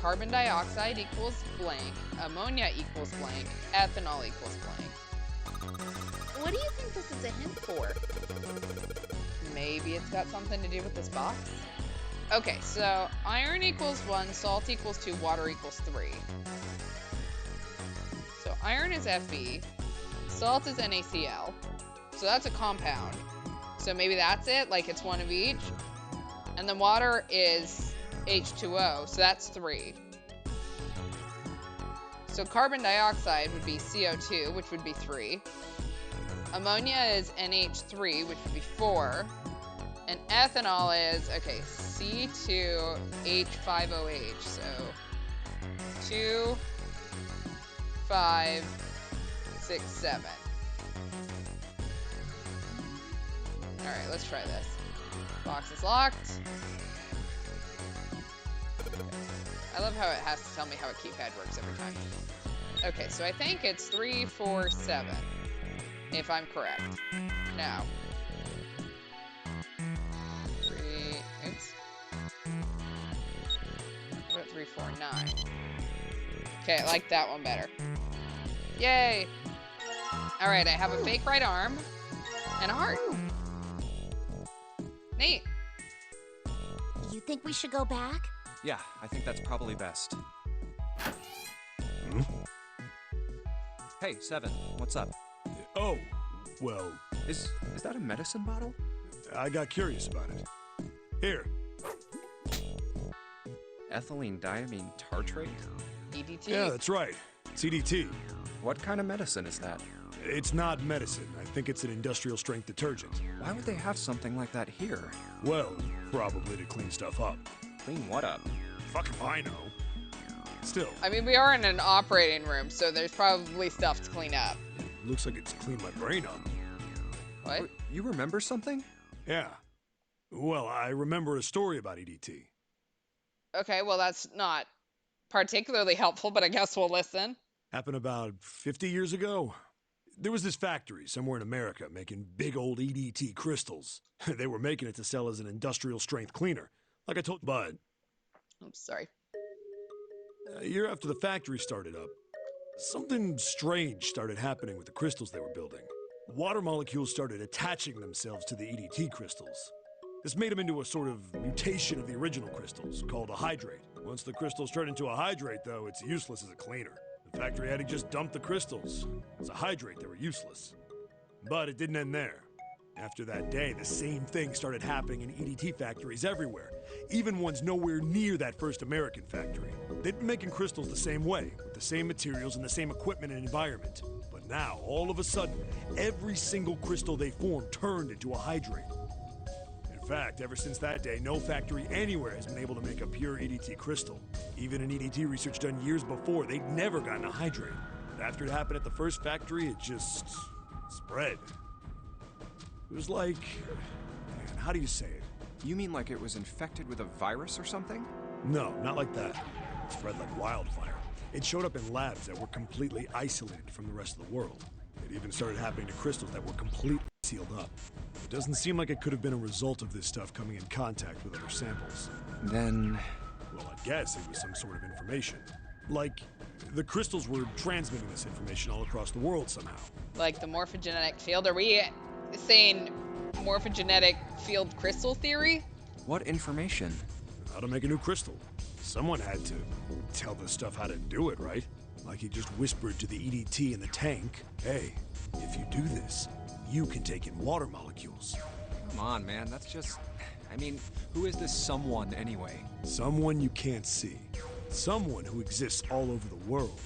Carbon dioxide equals blank, ammonia equals blank, ethanol equals blank. What do you think this is a hint for? Maybe it's got something to do with this box? Okay, so iron equals 1, salt equals 2, water equals 3. So iron is Fe, salt is NaCl, so that's a compound. So maybe that's it, like it's one of each. And then water is H2O, so that's 3. So carbon dioxide would be CO2, which would be 3. Ammonia is NH3, which would be 4. And ethanol is, okay, C2H5OH, so 2, 5, 6, 7. Alright, let's try this. Box is locked. I love how it has to tell me how a keypad works every time. Okay, so I think it's 3, 4, 7. If I'm correct. Now. 3, oops. What about 3, 4, 9? Okay, I like that one better. Yay! Alright, I have a fake right arm and a heart. Neat. You think we should go back? Yeah, I think that's probably best. Hey, Seven, what's up? Oh, well, Is that a medicine bottle? I got curious about it. Here. Ethylene diamine tartrate? EDT. Yeah, that's right. CDT. What kind of medicine is that? It's not medicine. I think it's an industrial strength detergent. Why would they have something like that here? Well, probably to clean stuff up. Clean what up? Fuck if I know. Still, I mean, we are in an operating room, so there's probably stuff to clean up. it looks like it's cleaned my brain up. What? You remember something? Yeah. Well, I remember a story about EDT. Okay, well, that's not particularly helpful, but I guess we'll listen. Happened about 50 years ago. There was this factory somewhere in America making big old EDT crystals. They were making it to sell as an industrial strength cleaner. Like I told, but Oops, sorry. a year after the factory started up, something strange started happening with the crystals they were building. Water molecules started attaching themselves to the EDT crystals. This made them into a sort of mutation of the original crystals, called a hydrate. Once the crystals turn into a hydrate, though, it's useless as a cleaner. The factory had to just dump the crystals. As a hydrate, they were useless. But it didn't end there. After that day, the same thing started happening in EDT factories everywhere, even ones nowhere near that first American factory. They'd been making crystals the same way, with the same materials and the same equipment and environment. But now, all of a sudden, every single crystal they formed turned into a hydrate. In fact, ever since that day, no factory anywhere has been able to make a pure EDT crystal. Even in EDT research done years before, they'd never gotten a hydrate. But after it happened at the first factory, it just spread. It was like, man, how do you say it? You mean like it was infected with a virus or something? No, not like that. It spread like wildfire. It showed up in labs that were completely isolated from the rest of the world. It even started happening to crystals that were completely sealed up. It doesn't seem like it could have been a result of this stuff coming in contact with other samples. Then... Well, I guess it was some sort of information. Like, the crystals were transmitting this information all across the world somehow. Like the morphogenetic field? Are we saying morphogenetic field crystal theory? What information? How to make a new crystal. Someone had to tell this stuff how to do it, right? Like he just whispered to the EDT in the tank, hey, if you do this, you can take in water molecules. Come on, man, that's just... I mean, who is this someone anyway? Someone you can't see. Someone who exists all over the world.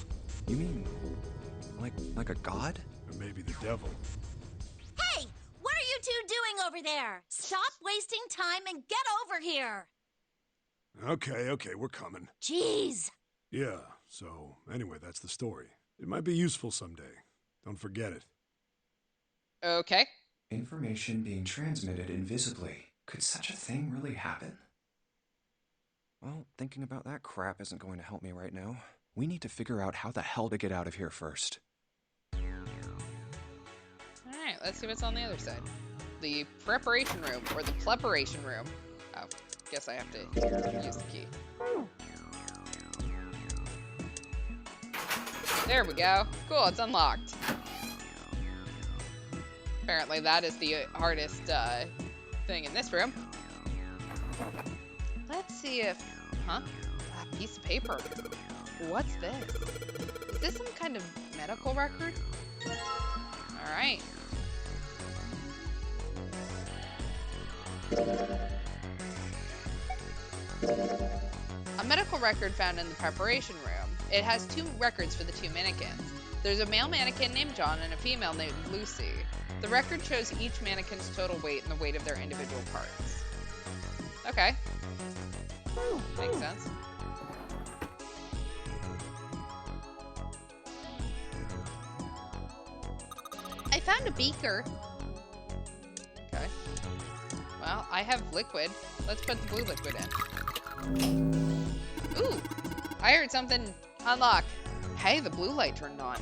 You mean... like a god? Or maybe the devil. Hey! What are you two doing over there? Stop wasting time and get over here! Okay, we're coming. Jeez! Yeah, so anyway, that's the story. It might be useful someday. Don't forget it. Okay. Information being transmitted invisibly. Could such a thing really happen? Well, thinking about that crap isn't going to help me right now. We need to figure out how the hell to get out of here first. Alright, let's see what's on the other side. The preparation room, or the preparation room. Oh, guess I have to use the key. There we go. Cool, it's unlocked. Apparently that is the hardest thing in this room. Let's see if... Huh? A piece of paper. What's this? Is this some kind of medical record? Alright. A medical record found in the preparation room. It has 2 records for the 2 mannequins. There's a male mannequin named John and a female named Lucy. The record shows each mannequin's total weight and the weight of their individual parts. Okay. Makes sense. I found a beaker. Okay. Well, I have liquid. Let's put the blue liquid in. Ooh! I heard something unlock. Hey, the blue light turned on.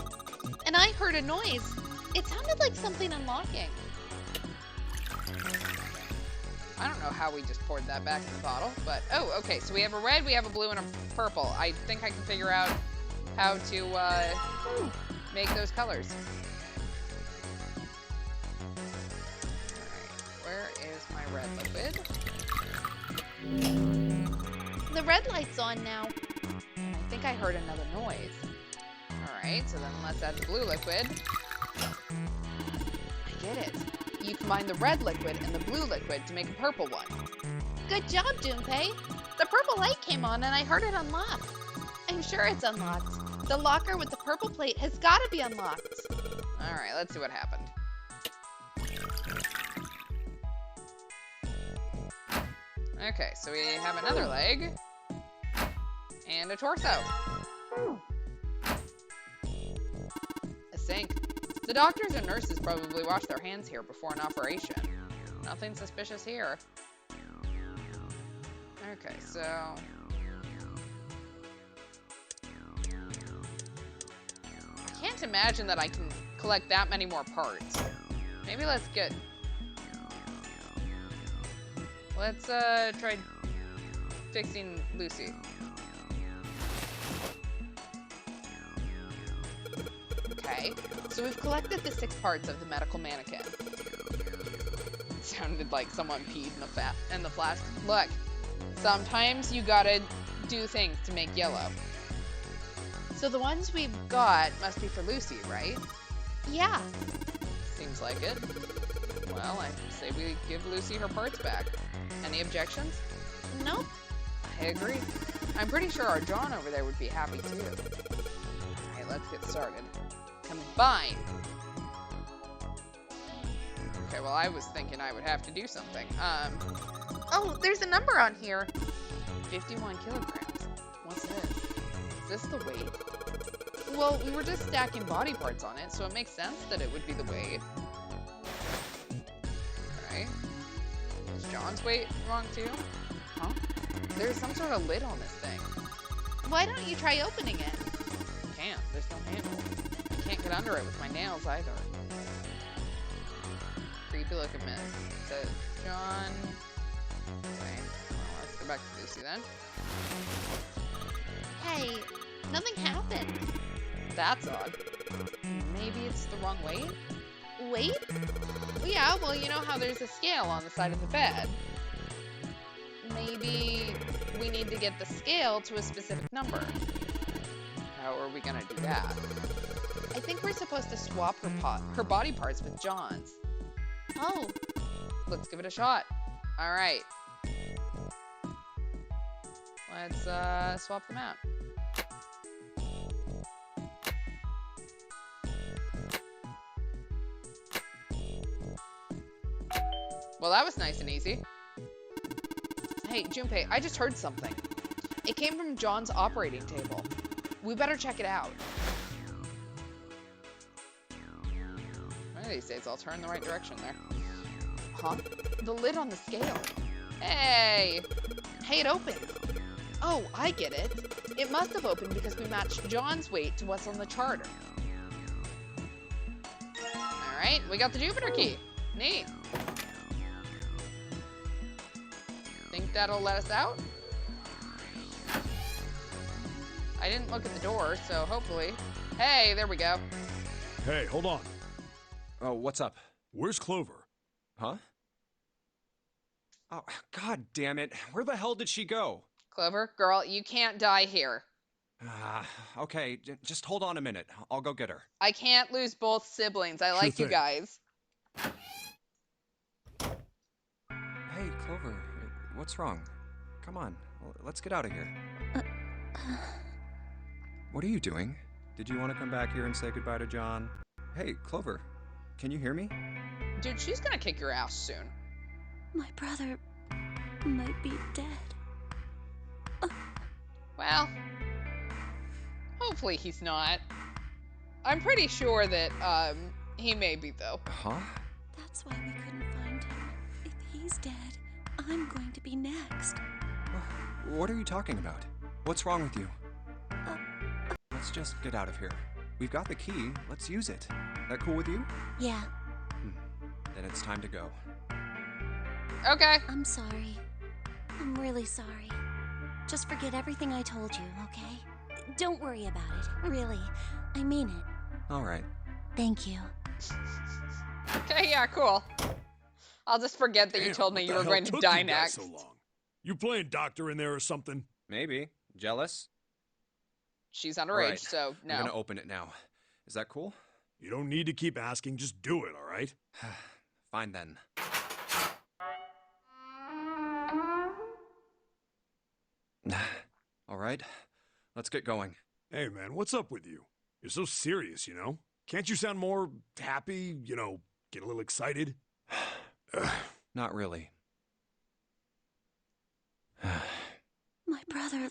And I heard a noise. It sounded like something unlocking. I don't know how we just poured that back in the bottle, but... Oh, okay, so we have a red, we have a blue, and a purple. I think I can figure out how to, make those colors. Alright, where is my red liquid? The red light's on now. And I think I heard another noise. Alright, so then let's add the blue liquid. I get it. You combine the red liquid and the blue liquid to make a purple one. Good job, Junpei. The purple light came on and I heard it unlock. I'm sure it's unlocked. The locker with the purple plate has got to be unlocked. Alright, let's see what happened. Okay, so we have another leg. And a torso. A sink. The doctors and nurses probably wash their hands here before an operation. Nothing suspicious here. Okay, so... I can't imagine that I can collect that many more parts. Maybe let's get... Let's, try fixing Lucy. Okay, so we've collected the 6 parts of the medical mannequin. It sounded like someone peed in the flask. Look, sometimes you gotta do things to make yellow. So the ones we've got must be for Lucy, right? Yeah. Seems like it. Well, I say we give Lucy her parts back. Any objections? Nope. I agree. I'm pretty sure our John over there would be happy too. Okay, let's get started. Combine. Okay, well, I was thinking I would have to do something. Oh, there's a number on here. 51 kilograms. What's this? Is this the weight? Well, we were just stacking body parts on it, so it makes sense that it would be the weight. Alright. Is John's weight wrong too? Huh? There's some sort of lid on this thing. Why don't you try opening it? Can't. There's no handle. I can't get under it with my nails either. Creepy looking mess. Says John. Okay. Well, let's go back to Lucy then. Hey, nothing happened. That's odd. Maybe it's the wrong weight? Wait? Yeah, well, you know how there's a scale on the side of the bed. Maybe we need to get the scale to a specific number. How are we gonna do that? I think we're supposed to swap her body parts with John's. Oh, Let's give it a shot. All right. Let's swap them out. Well, that was nice and easy. Hey, Junpei, I just heard something. It came from John's operating table. We better check it out. One of these days, I'll turn the right direction there. Huh? The lid on the scale. Hey! Hey, it opened. Oh, I get it. It must have opened because we matched John's weight to what's on the charter. All right, we got the Jupiter key. Neat. Think that'll let us out? I didn't look at the door, so hopefully. Hey, there we go. Hey, hold on. Oh, what's up? Where's Clover? Huh? Oh, god damn it. Where the hell did she go? Clover, girl, you can't die here. Okay, just hold on a minute. I'll go get her. I can't lose both siblings. I like you thing. guys. Hey, Clover, what's wrong? Come on, let's get out of here. What are you doing? Did you want to come back here and say goodbye to John? Hey, Clover, can you hear me? Dude, she's gonna kick your ass soon. My brother might be dead. Well, hopefully he's not. I'm pretty sure that, he may be, though. Huh? That's why we couldn't find him. If he's dead, I'm going to be next. What are you talking about? What's wrong with you? Let's just get out of here. We've got the key. Let's use it. That cool with you? Yeah, Then it's time to go. Okay. I'm sorry. I'm really sorry. Just forget everything I told you, okay? Don't worry about it. Really. I mean it. All right. Thank you. Okay, yeah, cool. I'll just forget that you Damn, told me what you the were hell going to took die you guys next. so long? You playing doctor in there or something? Maybe. Jealous? She's All underage, right. so no. I'm gonna open it now. Is that cool? You don't need to keep asking, just do it, all right? Fine then. All right. Let's get going. Hey, man, what's up with you? You're so serious, you know? Can't you sound more happy, get a little excited? Not really. My brother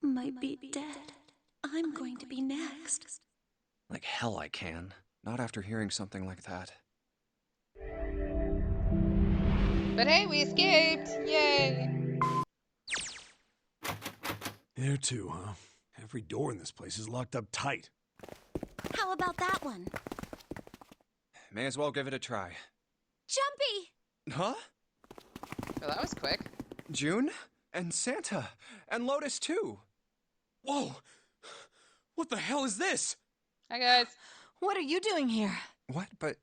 might be dead. I'm going to be next. Like hell I can. Not after hearing something like that. But hey, we escaped! Yay! There too, huh? Every door in this place is locked up tight. How about that one? May as well give it a try. Jumpy! Huh? Well, that was quick. June? And Santa? And Lotus too? Whoa! What the hell is this? Hi, guys. What are you doing here? What? But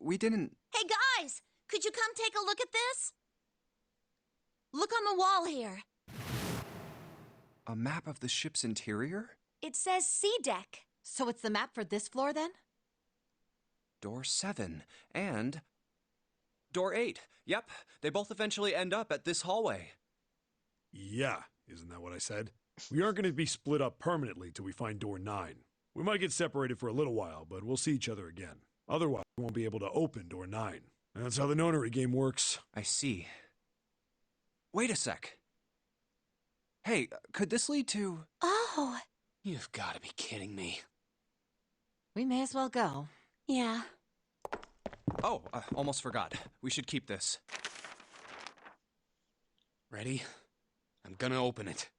we didn't... Hey guys, could you come take a look at this? Look on the wall here. A map of the ship's interior? It says C deck. So it's the map for this floor then? Door 7. And Door 8. Yep, they both eventually end up at this hallway. Yeah, isn't that what I said? We aren't going to be split up permanently till we find door 9. We might get separated for a little while, but we'll see each other again. Otherwise, we won't be able to open door 9. That's how the nonary game works. I see. Wait a sec. Hey, could this lead to... Oh, You've got to be kidding me. We may as well go. yeah. Oh, almost forgot. We should keep this. Ready? I'm gonna open it.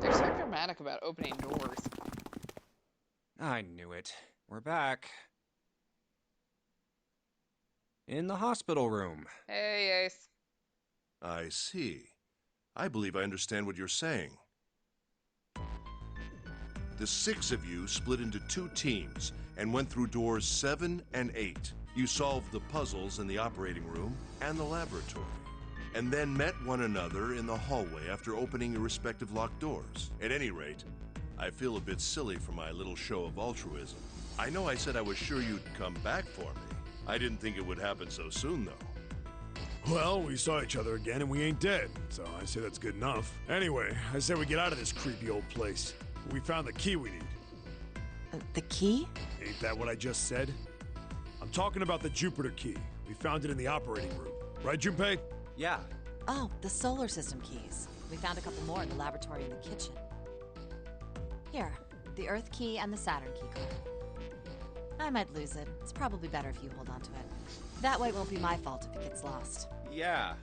They're so dramatic about opening doors. I knew it. We're back. In the hospital room. Hey, Ace. I see. I believe I understand what you're saying. The 6 of you split into 2 teams and went through doors 7 and 8. You solved the puzzles in the operating room and the laboratory, and then met one another in the hallway after opening your respective locked doors. At any rate, I feel a bit silly for my little show of altruism. I know I said I was sure you'd come back for me. I didn't think it would happen so soon, though. Well, we saw each other again and we ain't dead, so I say that's good enough. Anyway, I say we get out of this creepy old place. We found the key we need. The key? Ain't that what I just said? I'm talking about the Jupiter key. We found it in the operating room. Right, Junpei? Yeah. Oh, the solar system keys. We found a couple more in the laboratory and the kitchen. Here, the Earth key and the Saturn key card. I might lose it. It's probably better if you hold on to it. That way it won't be my fault if it gets lost. Yeah.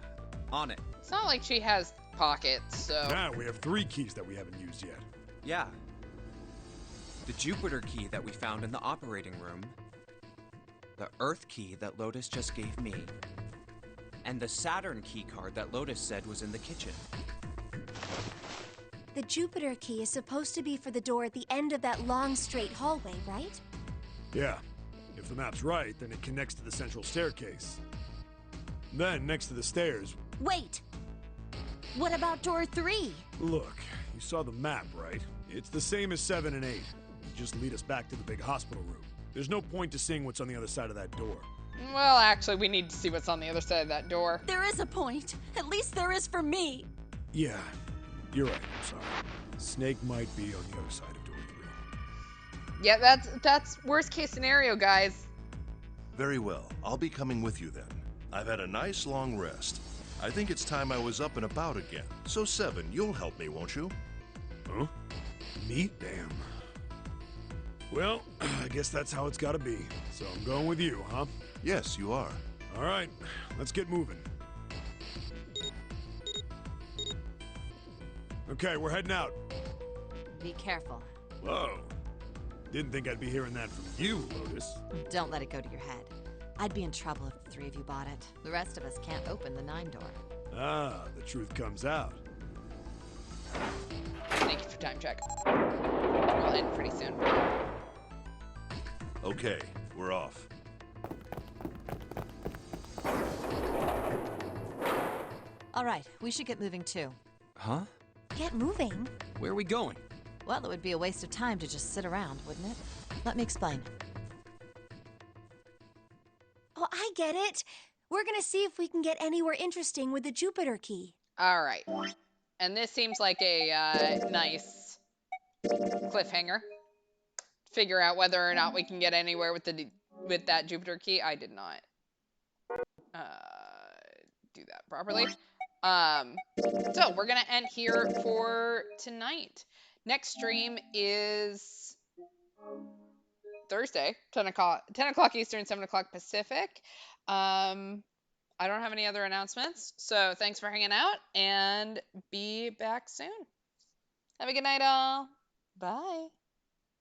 On it. It's not like she has pockets, so... Now we have 3 keys that we haven't used yet. Yeah. The Jupiter key that we found in the operating room, the Earth key that Lotus just gave me, and the Saturn key card that Lotus said was in the kitchen. The Jupiter key is supposed to be for the door at the end of that long straight hallway, right? Yeah. If the map's right, then it connects to the central staircase. Then, next to the stairs... Wait! What about door 3? Look, you saw the map, right? It's the same as 7 and 8. You just lead us back to the big hospital room. There's no point to seeing what's on the other side of that door. Well, actually, we need to see what's on the other side of that door. There is a point. At least there is for me. Yeah, you're right. I'm sorry. Snake might be on the other side of door 3. Yeah, that's worst case scenario, guys. Very well. I'll be coming with you then. I've had a nice long rest. I think it's time I was up and about again. So 7, you'll help me, won't you? Huh? Me? Damn. Well, I guess that's how it's gotta be. So I'm going with you, huh? Yes, you are. All right, let's get moving. Okay, we're heading out. Be careful. Whoa. Didn't think I'd be hearing that from you, Lotus. Don't let it go to your head. I'd be in trouble if the 3 of you bought it. The rest of us can't open the 9 door. Ah, the truth comes out. Thank you for time check. We'll end pretty soon. Okay, we're off. All right, we should get moving too. Huh? Get moving. Where are we going? Well, it would be a waste of time to just sit around, wouldn't it? Let me explain. Oh, I get it. We're gonna see if we can get anywhere interesting with the Jupiter key. All right. And this seems like a nice cliffhanger. Figure out whether or not we can get anywhere with that Jupiter key. I did not do that properly. So we're gonna end here for tonight. Next stream is Thursday, 10 o'clock Eastern, 7 o'clock Pacific. I don't have any other announcements, so thanks for hanging out, and be back soon. Have a good night, all. Bye.